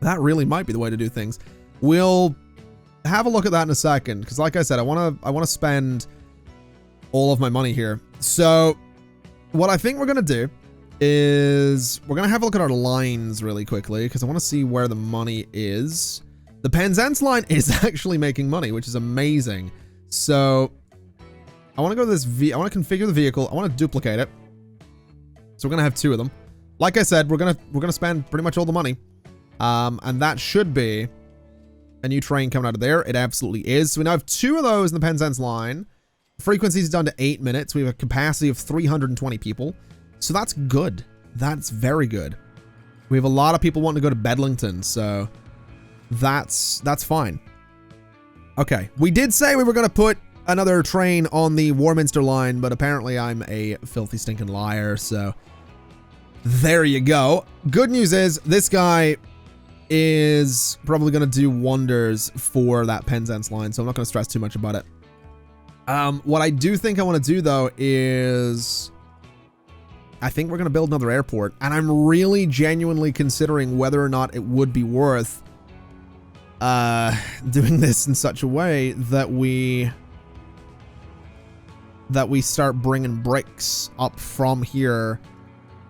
That really might be the way to do things. We'll have a look at that in a second, because like I said, I want to spend all of my money here. So what I think we're going to do is we're going to have a look at our lines really quickly, because I want to see where the money is. The Penzance line is actually making money, which is amazing. So I want to go to this I want to configure the vehicle. I want to duplicate it. So we're going to have 2 of them. Like I said, we're going to spend pretty much all the money. And that should be a new train coming out of there. It absolutely is. So we now have 2 of those in the Penzance line. Frequency is down to 8 minutes. We have a capacity of 320 people. So that's good. That's very good. We have a lot of people wanting to go to Bedlington, so that's fine. Okay, we did say we were going to put another train on the Warminster line, but apparently I'm a filthy stinking liar, so there you go. Good news is this guy is probably going to do wonders for that Penzance line, so I'm not going to stress too much about it. What I do think I want to do though is I think we're going to build another airport, and I'm really genuinely considering whether or not it would be worth doing this in such a way that we start bringing bricks up from here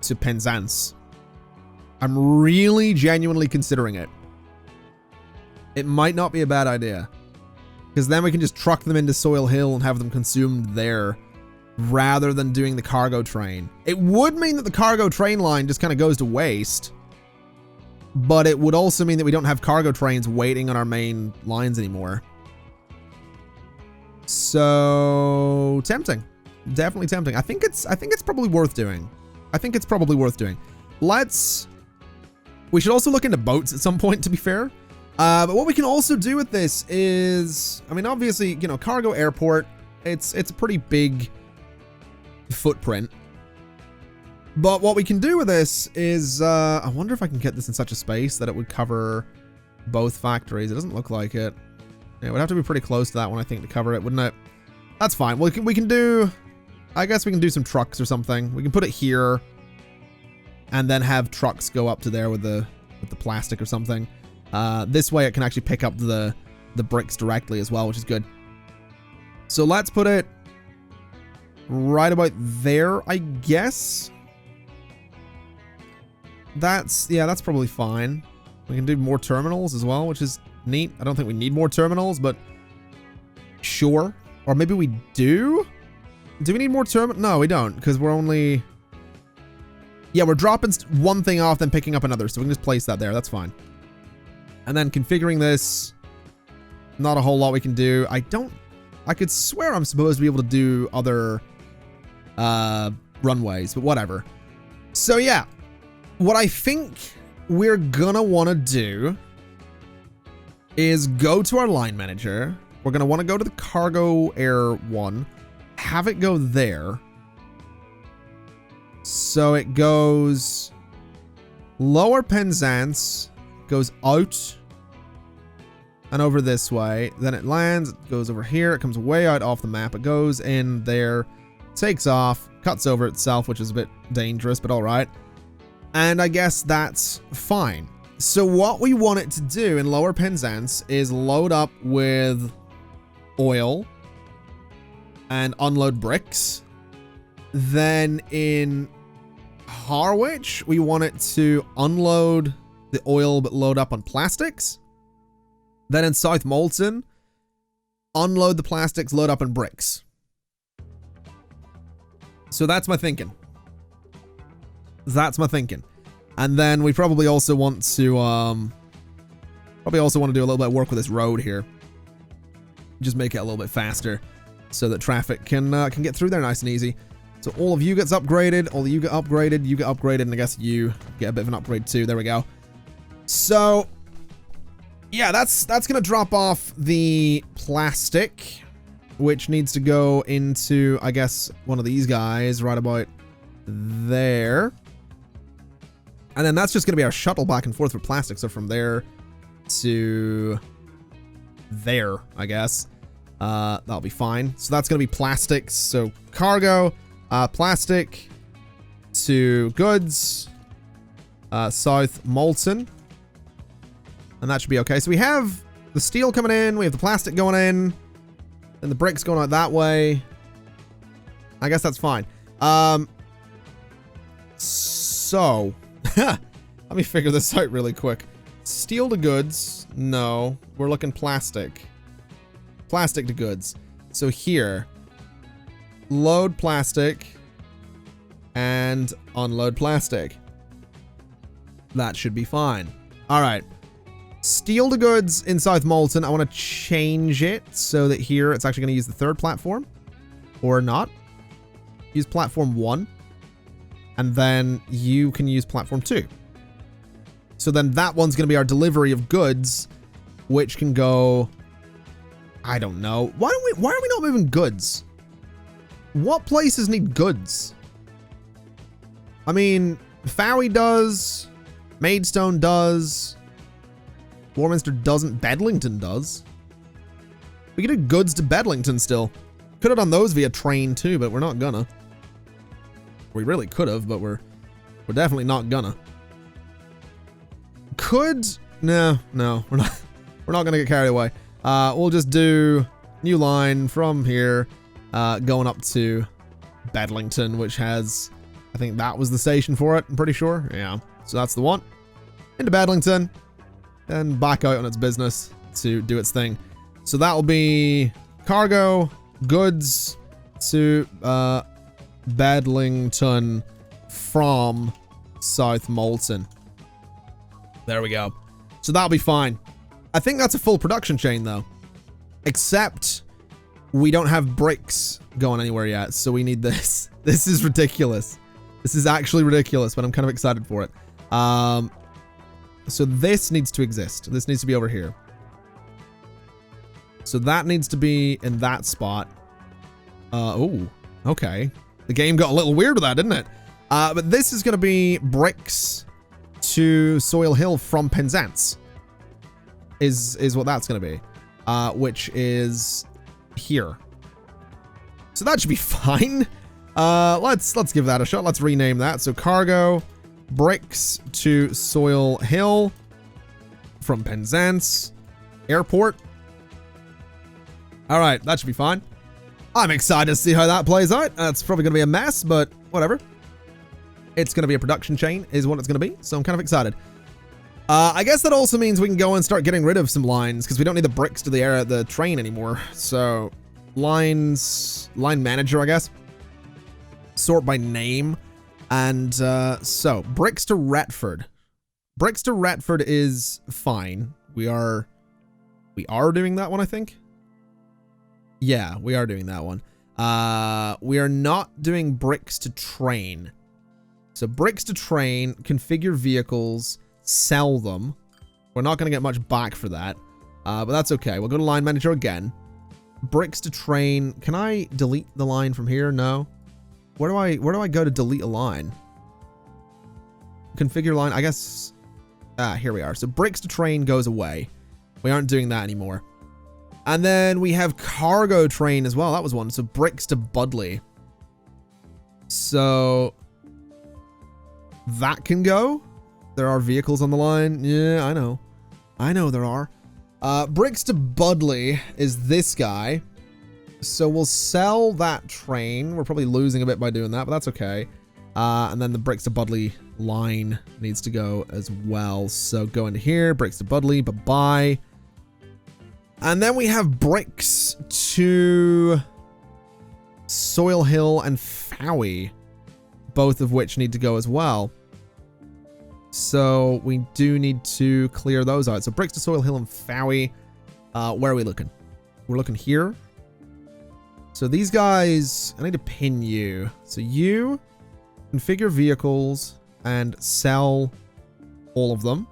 to Penzance. I'm really genuinely considering it. It might not be a bad idea, because then we can just truck them into Soil Hill and have them consumed there, rather than doing the cargo train. It would mean that the cargo train line just kind of goes to waste, but it would also mean that we don't have cargo trains waiting on our main lines anymore. So tempting. Definitely tempting. I think it's probably worth doing. I think it's probably worth doing. We should also look into boats at some point, to be fair. But what we can also do with this is, I mean, obviously, you know, cargo airport, it's a pretty big footprint. But what we can do with this is, I wonder if I can get this in such a space that it would cover both factories. It doesn't look like it. Yeah, it would have to be pretty close to that one, I think, to cover it, wouldn't it? That's fine. We can do, I guess we can do some trucks or something. We can put it here and then have trucks go up to there with the plastic or something. This way it can actually pick up the bricks directly as well, which is good. So let's put it right about there, I guess. That's probably fine. We can do more terminals as well, which is neat. I don't think we need more terminals, but sure. Or maybe we do? Do we need more terminals? No, we don't, because we're only... Yeah, we're dropping one thing off, then picking up another, so we can just place that there. That's fine. And then configuring this, not a whole lot we can do. I could swear I'm supposed to be able to do other runways, but whatever. So yeah, what I think we're gonna want to do is go to our line manager. We're gonna want to go to the cargo air one, have it go there. So it goes lower Penzance, goes out and over this way. Then it lands, it goes over here. It comes way out off the map. It goes in there, takes off, cuts over itself, which is a bit dangerous, but all right. And I guess that's fine. So what we want it to do in lower Penzance is load up with oil and unload bricks. Then in Harwich, we want it to unload the oil but load up on plastics. Then in South Molton, unload the plastics, load up on bricks. So that's my thinking. That's my thinking. And then we probably also want to do a little bit of work with this road here. Just make it a little bit faster so that traffic can get through there nice and easy. So all of you gets upgraded, all of you get upgraded, and I guess you get a bit of an upgrade too. There we go. So yeah, that's gonna drop off the plastic, which needs to go into, I guess, one of these guys right about there. And then that's just gonna be our shuttle back and forth for plastic. So from there to there, I guess. That'll be fine. So that's gonna be plastics. So cargo, plastic to goods, South Molton, and that should be okay. So we have the steel coming in, we have the plastic going in, and the bricks going out that way. I guess that's fine. So let me figure this out really quick. Steel to goods, no, we're looking plastic. Plastic to goods. So here, load plastic and unload plastic. That should be fine. All right. Steel to goods in South Molton. I want to change it so that here it's actually going to use the third platform or not. Use platform 1 and then you can use platform 2. So then that one's going to be our delivery of goods, which can go, I don't know. Why are we not moving goods? What places need goods? I mean, Fowey does, Maidstone does, Warminster doesn't, Bedlington does. We could do goods to Bedlington still. Could have done those via train too, but we're not gonna. We really could have, but we're definitely not gonna. Could, no, we're not gonna get carried away. We'll just do new line from here, going up to Bedlington, which has, I think that was the station for it, I'm pretty sure. Yeah, so that's the one. Into Bedlington, and back out on its business to do its thing. So that'll be cargo, goods to Bedlington from South Molton. There we go. So that'll be fine. I think that's a full production chain though. Except we don't have bricks going anywhere yet, so we need this. This is ridiculous. This is actually ridiculous, but I'm kind of excited for it. So this needs to exist. This needs to be over here. So that needs to be in that spot. Oh, okay. The game got a little weird with that, didn't it? But this is going to be bricks to Soil Hill from Penzance. Is what that's going to be. Which is here. So that should be fine. Let's give that a shot. Let's rename that. So cargo bricks to Soil Hill from Penzance Airport. All right, that should be fine. I'm excited to see how that plays out. It's probably going to be a mess, but whatever. It's going to be a production chain is what it's going to be. So I'm kind of excited. I guess that also means we can go and start getting rid of some lines because we don't need the bricks to the train anymore. So line manager, I guess. Sort by name. And so bricks to Retford. Bricks to Retford is fine. We are doing that one, I think. Yeah, we are doing that one. We are not doing bricks to train. So bricks to train, configure vehicles, sell them. We're not going to get much back for that. But that's okay. We'll go to line manager again. Bricks to train. Can I delete the line from here? No. Where do I go to delete a line? Configure line. I guess. Here we are. So bricks to train goes away. We aren't doing that anymore. And then we have cargo train as well. That was one. So bricks to Budley. So that can go. There are vehicles on the line. Yeah, I know. I know there are. Bricks to Budley is this guy. So we'll sell that train. We're probably losing a bit by doing that, but that's okay. And then the bricks to Budley line needs to go as well. So go into here. Bricks to Budley. Bye-bye. And then we have bricks to Soil Hill and Fowie, both of which need to go as well. So we do need to clear those out. So bricks to Soil Hill and Fowie. Where are we looking? We're looking here. So these guys, I need to pin you. So you configure vehicles and sell all of them.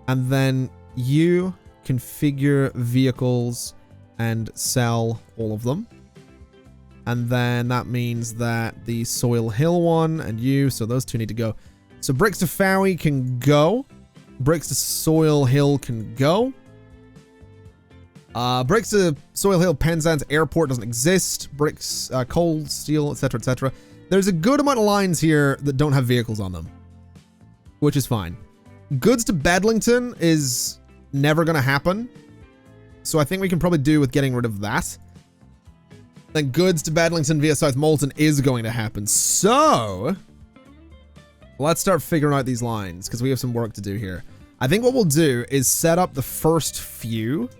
And then you configure vehicles and sell all of them. And then that means that the Soil Hill one and you, so those two need to go. So bricks to Fowie can go. Bricks to Soil Hill can go. Bricks to Soil Hill Penzance Airport doesn't exist. Bricks, coal, steel, etc., etc. There's a good amount of lines here that don't have vehicles on them, which is fine. Goods to Bedlington is never going to happen. So I think we can probably do with getting rid of that. Then goods to Bedlington via South Molton is going to happen. So let's start figuring out these lines because we have some work to do here. I think what we'll do is set up the first few.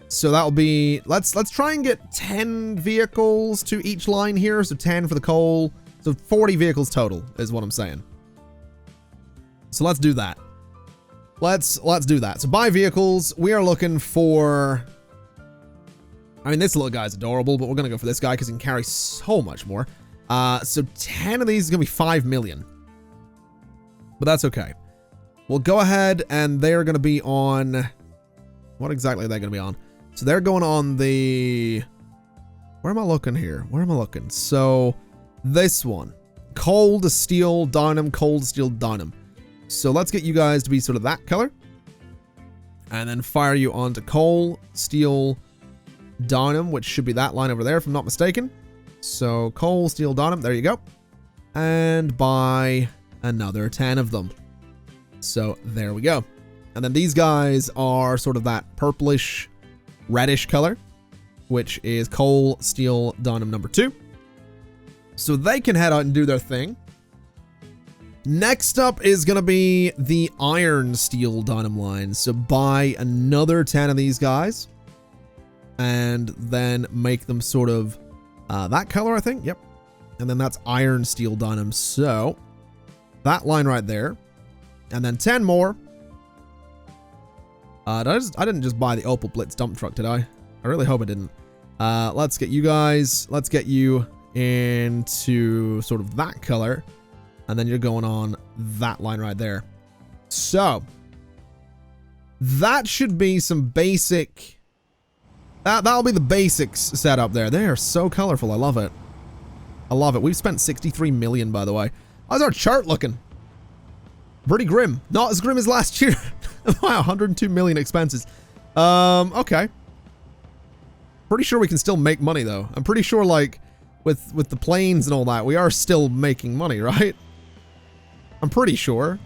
So that'll be, let's try and get 10 vehicles to each line here. So 10 for the coal. So 40 vehicles total is what I'm saying. So let's do that. Let's do that. So buy vehicles. We are looking for, I mean, this little guy's adorable, but we're going to go for this guy because he can carry so much more. So 10 of these is going to be 5 million. But that's okay. We'll go ahead and they're going to be on, what exactly are they going to be on? So they're going on the, where am I looking here? Where am I looking? So this one, coal to steel, Downham, coal to steel, Downham. So let's get you guys to be sort of that color. And then fire you onto coal, steel, Downham, which should be that line over there if I'm not mistaken. So coal, steel, Downham, there you go. And buy another 10 of them. So there we go. And then these guys are sort of that purplish, reddish color, which is coal, steel, Downham number 2. So they can head out and do their thing. Next up is going to be the iron steel Downham line. So buy another 10 of these guys. And then make them sort of that color, I think. Yep. And then that's iron steel Downham. So that line right there. And then 10 more. I didn't just buy the Opel Blitz dump truck, did I? I really hope I didn't. Let's get you guys, let's get you into sort of that color. And then you're going on that line right there. So, that should be some basic... That'll be the basics setup there. They are so colorful. I love it. I love it. We've spent 63 million, by the way. How's our chart looking? Pretty grim. Not as grim as last year. Wow, 102 million expenses. Okay. Pretty sure we can still make money, though. I'm pretty sure, like, with the planes and all that, we are still making money, right? I'm pretty sure.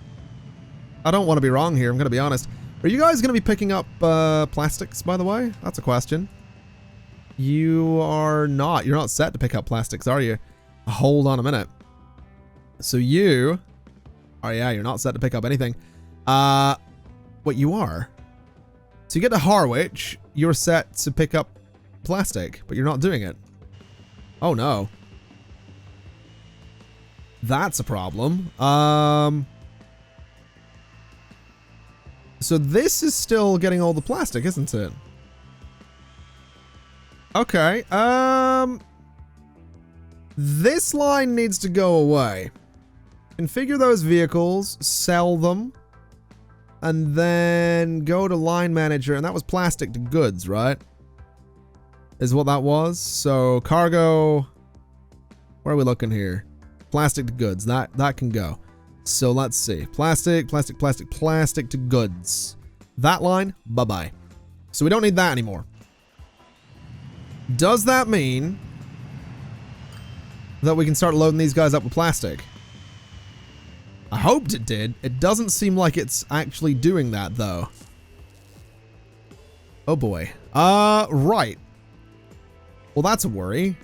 I don't want to be wrong here. I'm going to be honest. Are you guys going to be picking up plastics, by the way? That's a question. You are not. You're not set to pick up plastics, are you? Hold on a minute. So you... Oh, yeah, you're not set to pick up anything. What you are? So you get to Harwich, you're set to pick up plastic, but you're not doing it. Oh, no. That's a problem. So this is still getting all the plastic, isn't it? Okay, this line needs to go away. Configure those vehicles, sell them, and then go to line manager, and that was plastic to goods, right? Is what that was. So cargo, where are we looking here? Plastic to goods, that can go. So let's see. Plastic to goods. That line, bye-bye. So we don't need that anymore. Does that mean that we can start loading these guys up with plastic? I hoped it did. It doesn't seem like it's actually doing that, though. Oh boy. Right. Well, that's a worry.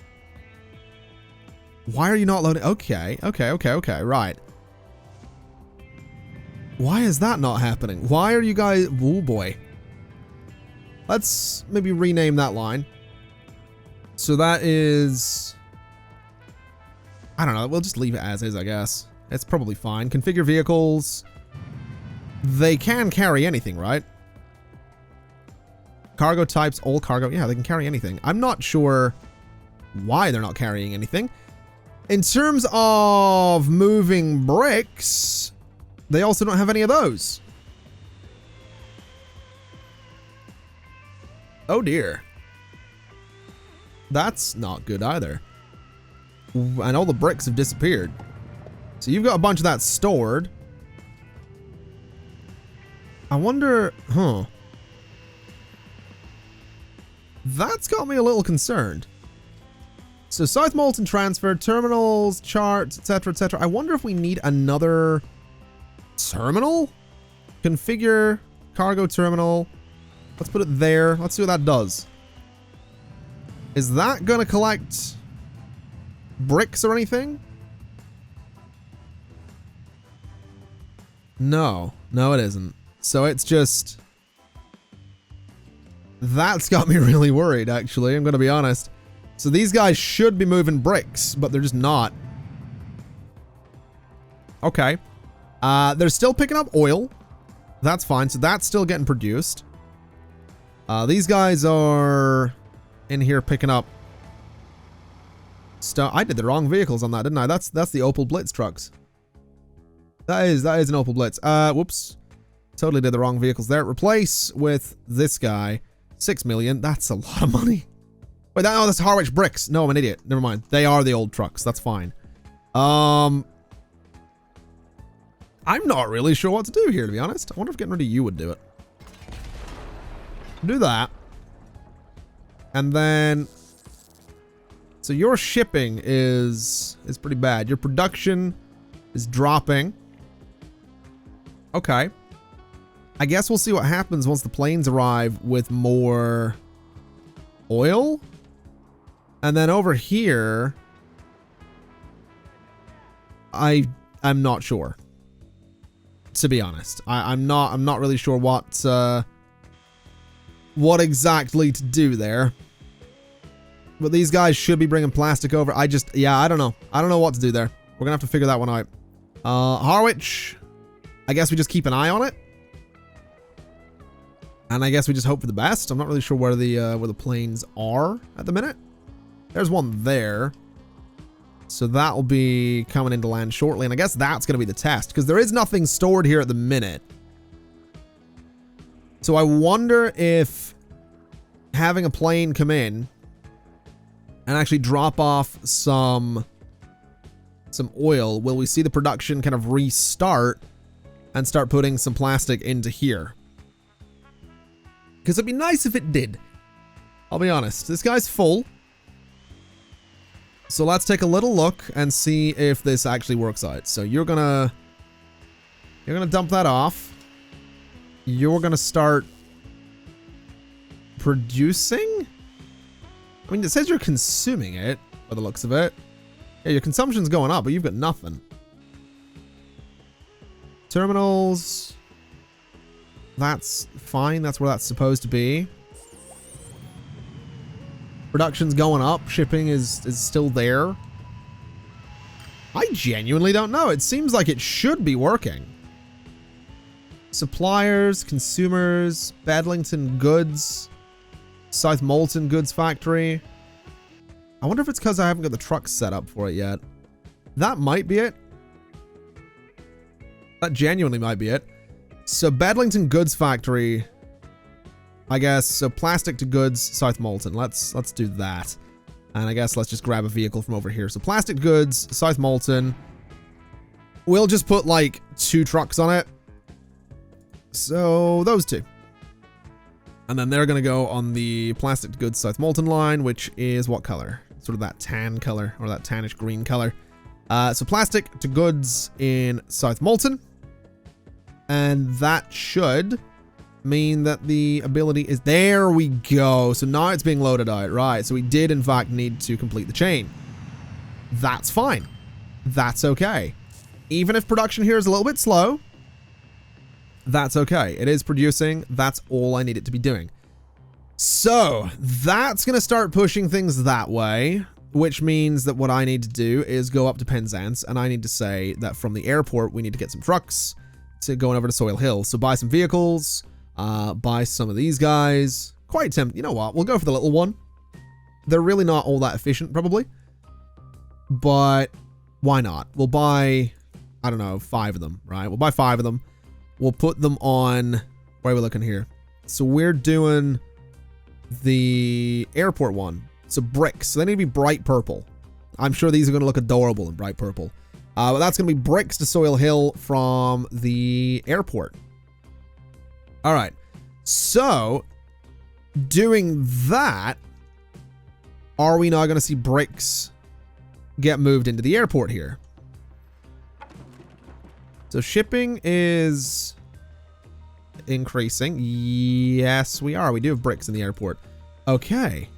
Why are you not loading? Okay, right. Why is that not happening? Why are you guys... Oh boy. Let's maybe rename that line. So that is... I don't know. We'll just leave it as is, I guess. It's probably fine. Configure vehicles. They can carry anything, right? Cargo types, all cargo. Yeah, they can carry anything. I'm not sure why they're not carrying anything. In terms of moving bricks, they also don't have any of those. Oh dear. That's not good either. And all the bricks have disappeared. So you've got a bunch of that stored. I wonder, huh. That's got me a little concerned. So South Molton transfer, terminals, charts, etc., etc. I wonder if we need another terminal? Configure cargo terminal. Let's put it there. Let's see what that does. Is that gonna collect bricks or anything? No. No, it isn't. So it's just... That's got me really worried, actually. I'm gonna be honest. So these guys should be moving bricks, but they're just not. Okay. They're still picking up oil. That's fine. So that's still getting produced. These guys are in here picking up stuff. I did the wrong vehicles on that, didn't I? That's the Opel Blitz trucks. That is an Opel Blitz. Whoops. Totally did the wrong vehicles there. Replace with this guy. 6 million. That's a lot of money. Wait, that's Harwich bricks. No, I'm an idiot. Never mind. They are the old trucks. That's fine. I'm not really sure what to do here, to be honest. I wonder if getting rid of you would do it. Do that. And then... So your shipping is pretty bad. Your production is dropping. Okay. I guess we'll see what happens once the planes arrive with more oil. And then over here, I'm not sure. To be honest, I'm not really sure what exactly to do there. But these guys should be bringing plastic over. I don't know. I don't know what to do there. We're gonna have to figure that one out. Harwich, I guess we just keep an eye on it. And I guess we just hope for the best. I'm not really sure where the planes are at the minute. There's one there. So that will be coming into land shortly. And I guess that's going to be the test, because there is nothing stored here at the minute. So I wonder if having a plane come in and actually drop off some oil, will we see the production kind of restart and start putting some plastic into here? Because it'd be nice if it did. I'll be honest. This guy's full. So let's take a little look and see if this actually works out. So you're gonna dump that off. You're gonna start producing? I mean, it says you're consuming it by the looks of it. Yeah, your consumption's going up, but you've got nothing. Terminals. That's fine. That's where that's supposed to be. Production's going up. Shipping is still there. I genuinely don't know. It seems like it should be working. Suppliers, consumers, Bedlington Goods, South Molton Goods Factory. I wonder if it's because I haven't got the trucks set up for it yet. That might be it. That genuinely might be it. So Bedlington Goods Factory, I guess. So plastic to goods, South Molton. Let's do that. And I guess let's just grab a vehicle from over here. So plastic goods, South Molton. We'll just put like 2 trucks on it. So those 2. And then they're going to go on the plastic to goods South Molton line, which is what color? Sort of that tan color, or that tannish green color. So plastic to goods in South Molton. And that should mean that the ability is... There we go. So now it's being loaded out. Right. So we did, in fact, need to complete the chain. That's fine. That's okay. Even if production here is a little bit slow, that's okay. It is producing. That's all I need it to be doing. So that's going to start pushing things that way, which means that what I need to do is go up to Penzance, and I need to say that from the airport, we need to get some trucks to going over to Soil Hill. So buy some vehicles, buy some of these guys. Quite tempting. You know what? We'll go for the little one. They're really not all that efficient, probably. But why not? We'll buy, I don't know, 5 of them, right? We'll buy 5 of them. We'll put them on, where are we looking here? So we're doing the airport one. So bricks. So they need to be bright purple. I'm sure these are going to look adorable in bright purple. But that's going to be bricks to Soil Hill from the airport. All right. So doing that, are we now going to see bricks get moved into the airport here? So shipping is increasing. Yes, we are. We do have bricks in the airport. Okay.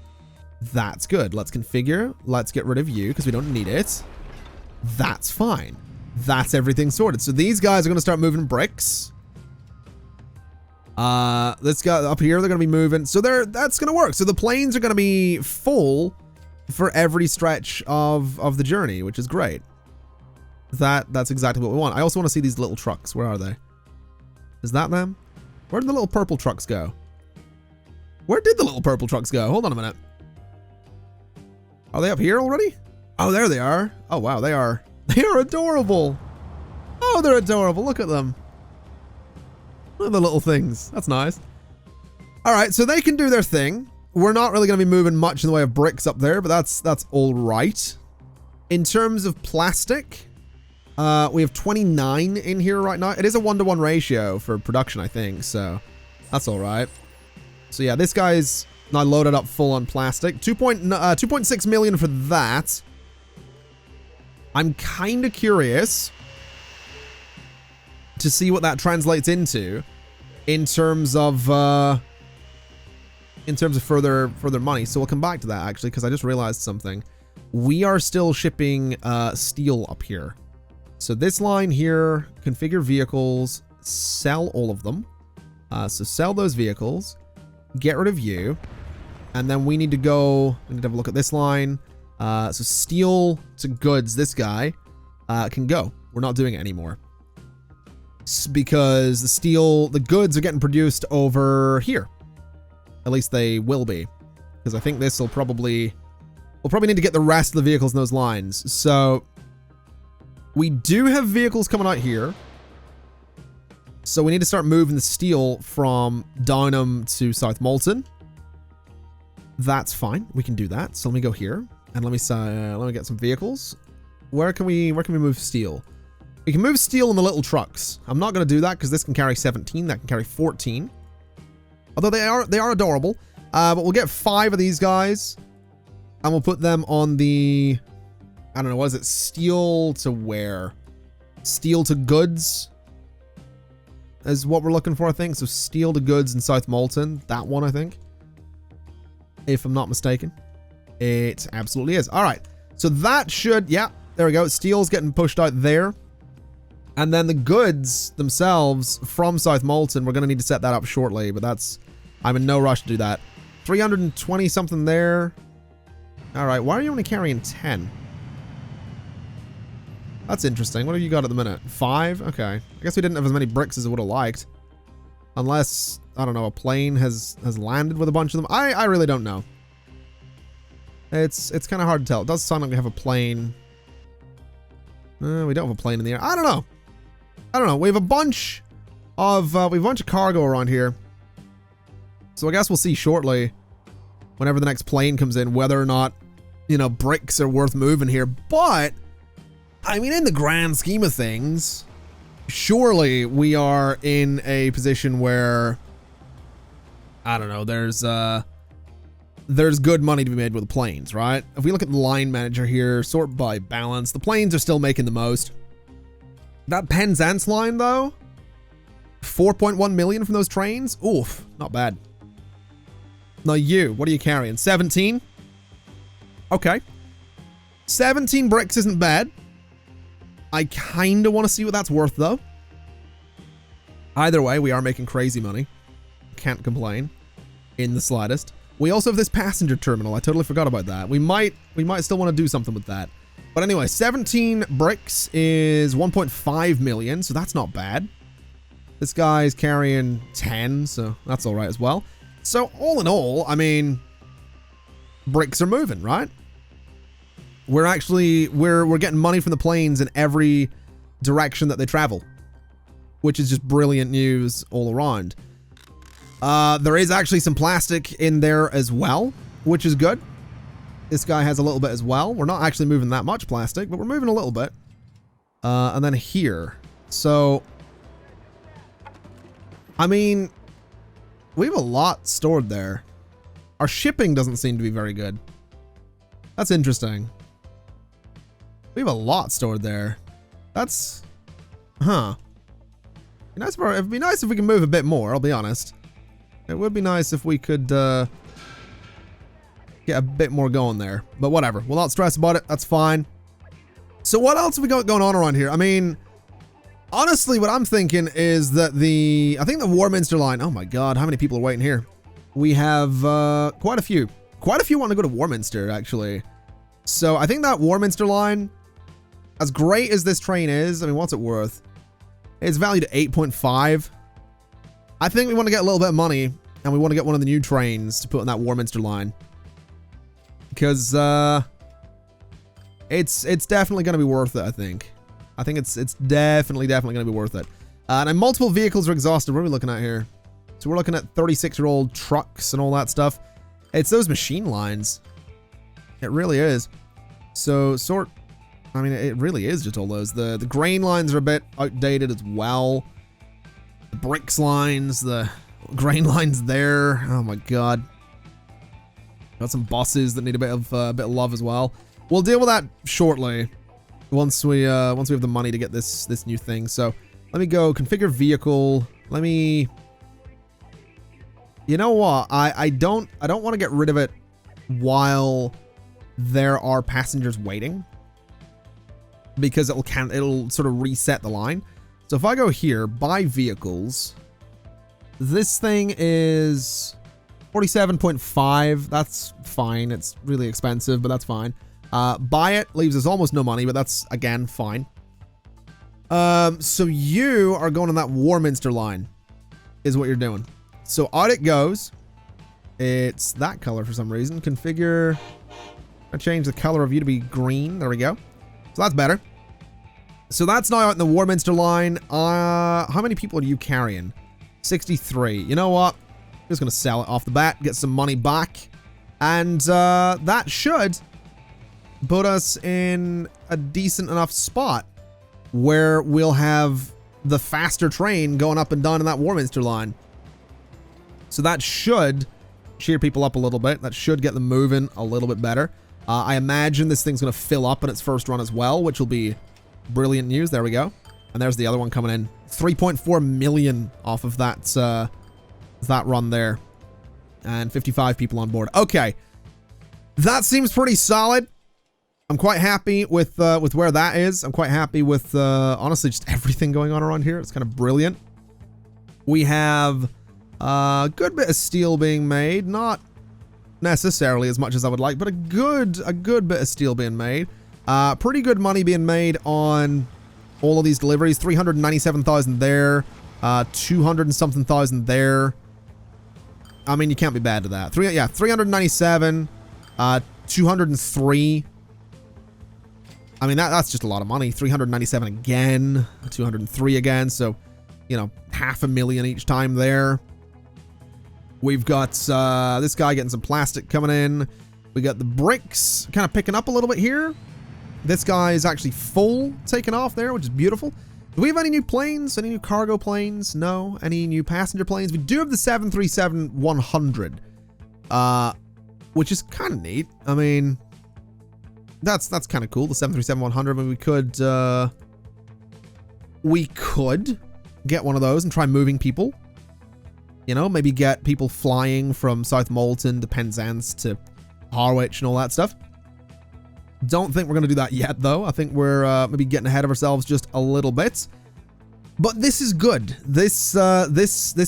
That's good. Let's configure. Let's get rid of you because we don't need it. That's fine. That's everything sorted. So these guys are going to start moving bricks. Let's go up here. They're going to be moving. So that's going to work. So the planes are going to be full for every stretch of the journey, which is great. That's exactly what we want. I also want to see these little trucks. Where are they? Is that them? Where did the little purple trucks go? Where did the little purple trucks go? Hold on a minute. Are they up here already? Oh, there they are. Oh, wow. They are adorable. Oh, they're adorable. Look at them. Look at the little things. That's nice. All right. So they can do their thing. We're not really going to be moving much in the way of bricks up there, but that's all right. In terms of plastic, we have 29 in here right now. It is a 1-to-1 ratio for production, I think. So that's all right. So yeah, this guy's now loaded up full on plastic. 2.6 million for that. I'm kind of curious to see what that translates into in terms of further money. So we'll come back to that actually, because I just realized something. We are still shipping steel up here. So this line here, configure vehicles, sell all of them. So sell those vehicles, get rid of you, and then we need to have a look at this line. So steel to goods, this guy can go. We're not doing it anymore. because the goods are getting produced over here. At least they will be, because I think this will probably, we'll probably need to get the rest of the vehicles in those lines. So we do have vehicles coming out here. So we need to start moving the steel from Downham to South Molton. That's fine. We can do that. So let me go here and let me get some vehicles. Where can we move steel? We can move steel in the little trucks. I'm not going to do that because this can carry 17. That can carry 14. Although they are adorable. But we'll get 5 of these guys and we'll put them on the, I don't know, what is it? Steel to where? Steel to goods is what we're looking for, I think. So steel to goods in South Molton. That one, I think. If I'm not mistaken. It absolutely is. All right. So that should, yeah, there we go. Steel's getting pushed out there. And then the goods themselves from South Molton, we're going to need to set that up shortly, but that's, I'm in no rush to do that. 320 something there. All right. Why are you only carrying 10? That's interesting. What have you got at the minute? 5? Okay. I guess we didn't have as many bricks as I would have liked. Unless, I don't know, a plane has landed with a bunch of them. I really don't know. It's kind of hard to tell. It does sound like we have a plane. We don't have a plane in the air. I don't know. We have a bunch of cargo around here. So I guess we'll see shortly, whenever the next plane comes in, whether or not, you know, bricks are worth moving here. But I mean, in the grand scheme of things, surely we are in a position where, I don't know, there's good money to be made with the planes, right? If we look at the line manager here, sort by balance, the planes are still making the most. That Penzance line, though, 4.1 million from those trains. Oof, not bad. Now you, what are you carrying? 17? Okay. 17 bricks isn't bad. I kind of want to see what that's worth, though. Either way, we are making crazy money. Can't complain in the slightest. We also have this passenger terminal. I totally forgot about that. We might still want to do something with that. But anyway, 17 bricks is 1.5 million, so that's not bad. This guy's carrying 10, so that's all right as well. So all in all, I mean, bricks are moving, right? We're getting money from the planes in every direction that they travel, which is just brilliant news all around. There is actually some plastic in there as well, which is good. This guy has a little bit as well. We're not actually moving that much plastic, but we're moving a little bit. And then here. So, I mean, we have a lot stored there. Our shipping doesn't seem to be very good. That's interesting. We have a lot stored there. That's, huh. It'd be nice if we can move a bit more, I'll be honest. It would be nice if we could get a bit more going there. But whatever. We'll not stress about it. That's fine. So what else have we got going on around here? I mean, honestly, what I'm thinking is that I think the Warminster line. Oh my God, how many people are waiting here? We have quite a few. Quite a few want to go to Warminster, actually. So I think that Warminster line, as great as this train is, I mean, what's it worth? It's valued at 8.5. I think we want to get a little bit of money, and we want to get one of the new trains to put on that Warminster line. Because it's definitely going to be worth it, I think. I think it's definitely going to be worth it. And multiple vehicles are exhausted. What are we looking at here? So we're looking at 36-year-old trucks and all that stuff. It's those machine lines. It really is. So I mean, it really is just all those. The grain lines are a bit outdated as well. The bricks lines, the grain lines there. Oh my God. Got some buses that need a bit of love as well. We'll deal with that shortly. Once we have the money to get this new thing. So let me go configure vehicle. Let me. You know what? I don't want to get rid of it while there are passengers waiting, because it'll sort of reset the line. So if I go here, buy vehicles, this thing is 47.5. That's fine. It's really expensive, but that's fine. Buy it leaves us almost no money, but that's again fine. So you are going on that Warminster line, is what you're doing. So out it goes. It's that color for some reason. Configure. I change the color of you to be green. There we go. So that's better. So that's now out in the Warminster line. How many people are you carrying? 63. You know what? I'm just going to sell it off the bat, get some money back. And that should put us in a decent enough spot where we'll have the faster train going up and down in that Warminster line. So that should cheer people up a little bit. That should get them moving a little bit better. I imagine this thing's going to fill up in its first run as well, which will be brilliant news. There we go. And there's the other one coming in. 3.4 million off of that run there. And 55 people on board. Okay. That seems pretty solid. I'm quite happy with where that is. I'm quite happy with, honestly, just everything going on around here. It's kind of brilliant. We have a good bit of steel being made. Not necessarily as much as I would like, but a good bit of steel being made. Pretty good money being made on all of these deliveries. 397,000 there. 200 and something thousand there. I mean, you can't be bad to that. 397. 203. I mean, that's just a lot of money. 397 again. 203 again. So, you know, 500,000 each time there. We've got this guy getting some plastic coming in. We got the bricks kind of picking up a little bit here. This guy is actually full taking off there, which is beautiful. Do we have any new planes? Any new cargo planes? No. Any new passenger planes? We do have the 737-100, which is kind of neat. I mean, that's kind of cool. The 737-100. I mean, we could get one of those and try moving people. You know, maybe get people flying from South Molton to Penzance to Harwich and all that stuff. Don't think we're going to do that yet, though. I think we're maybe getting ahead of ourselves just a little bit. But this is good. This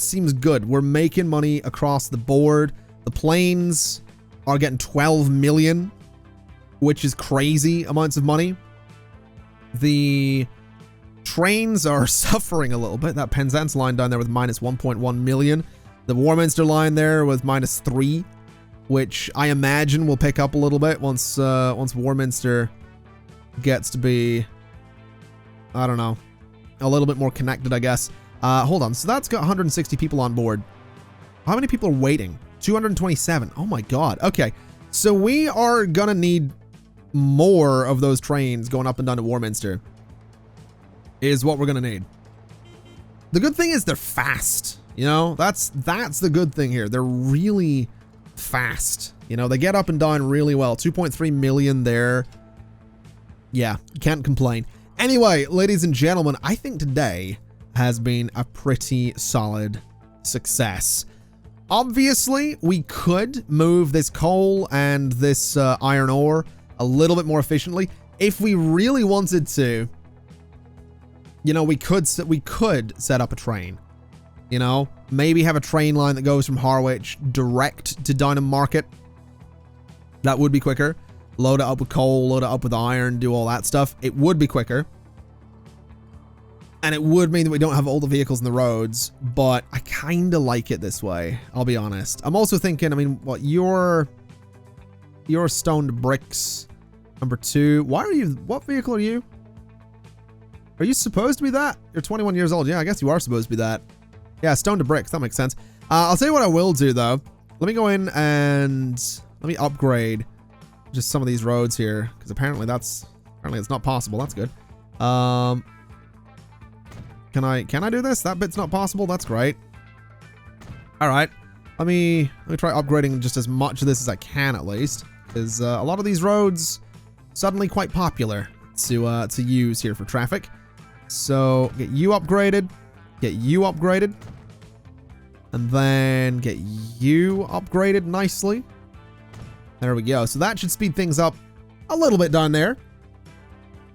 seems good. We're making money across the board. The planes are getting 12 million, which is crazy amounts of money. The trains are suffering a little bit. That Penzance line down there with minus 1.1 million. The Warminster line there with minus 3, which I imagine will pick up a little bit once Warminster gets to be, I don't know, a little bit more connected, I guess. Hold on. So that's got 160 people on board. How many people are waiting? 227. Oh my God. Okay. So we are gonna need more of those trains going up and down to Warminster. Is what we're gonna need. The good thing is they're fast. You know, that's the good thing here. They're really fast. You know, they get up and down really well. 2.3 million there. Yeah, you can't complain. Anyway, ladies and gentlemen, I think today has been a pretty solid success. Obviously, we could move this coal and this iron ore a little bit more efficiently if we really wanted to. You know, we could set up a train. You know, maybe have a train line that goes from Harwich direct to Downham Market. That would be quicker. Load it up with coal, load it up with iron, do all that stuff. It would be quicker. And it would mean that we don't have all the vehicles in the roads, but I kind of like it this way, I'll be honest. I'm also thinking, I mean, what, your stoned bricks, number 2. Why are you, what vehicle are you? Are you supposed to be that? You're 21 years old. Yeah, I guess you are supposed to be that. Yeah, stone to bricks. That makes sense. I'll tell you what I will do, though. Let me go in and let me upgrade just some of these roads here, because apparently it's not possible. That's good. Can I do this? That bit's not possible. That's great. All right. Let me try upgrading just as much of this as I can, at least, because a lot of these roads suddenly quite popular to use here for traffic. So get you upgraded. Get you upgraded. And then get you upgraded nicely. There we go. So that should speed things up a little bit down there.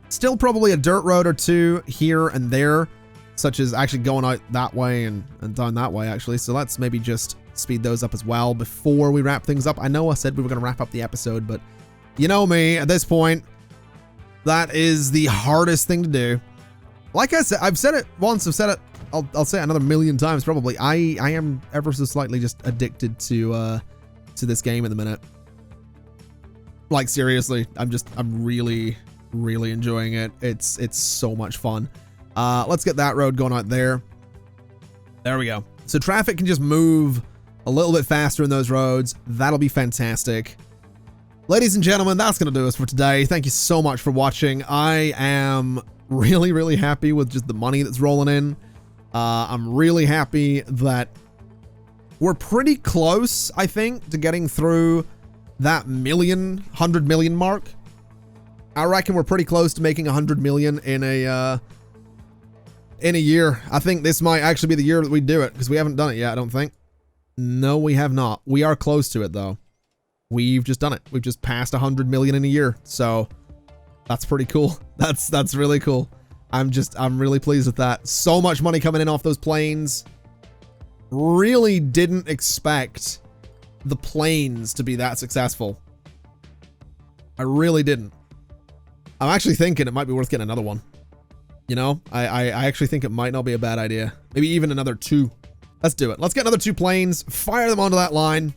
Still probably a dirt road or two here and there, such as actually going out that way and down that way, actually. So let's maybe just speed those up as well before we wrap things up. I know I said we were going to wrap up the episode, but you know me, at this point, that is the hardest thing to do. Like I said, I've said it once, I've said it, I'll say it another million times probably. I am ever so slightly just addicted to this game at the minute. Like seriously, I'm really enjoying it. It's so much fun. Let's get that road going out there. There we go. So traffic can just move a little bit faster in those roads. That'll be fantastic. Ladies and gentlemen, that's going to do us for today. Thank you so much for watching. I am really happy with just the money that's rolling in. I'm really happy that we're pretty close, I think, to getting through that 100 million mark. I reckon we're pretty close to making 100 million in a year. I think this might actually be the year that we do it, because we haven't done it yet, I don't think. No, we have not. We are close to it, though. We've just done it. We've just passed 100 million in a year, so that's pretty cool. That's really cool. I'm really pleased with that. So much money coming in off those planes. Really didn't expect the planes to be that successful. I really didn't. I'm actually thinking it might be worth getting another one. You know, I actually think it might not be a bad idea. Maybe even another 2. Let's do it. Let's get another 2 planes, fire them onto that line,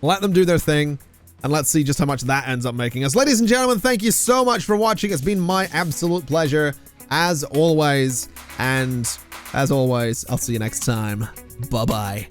let them do their thing, and let's see just how much that ends up making us. Ladies and gentlemen, thank you so much for watching. It's been my absolute pleasure, as always. And as always, I'll see you next time. Bye-bye.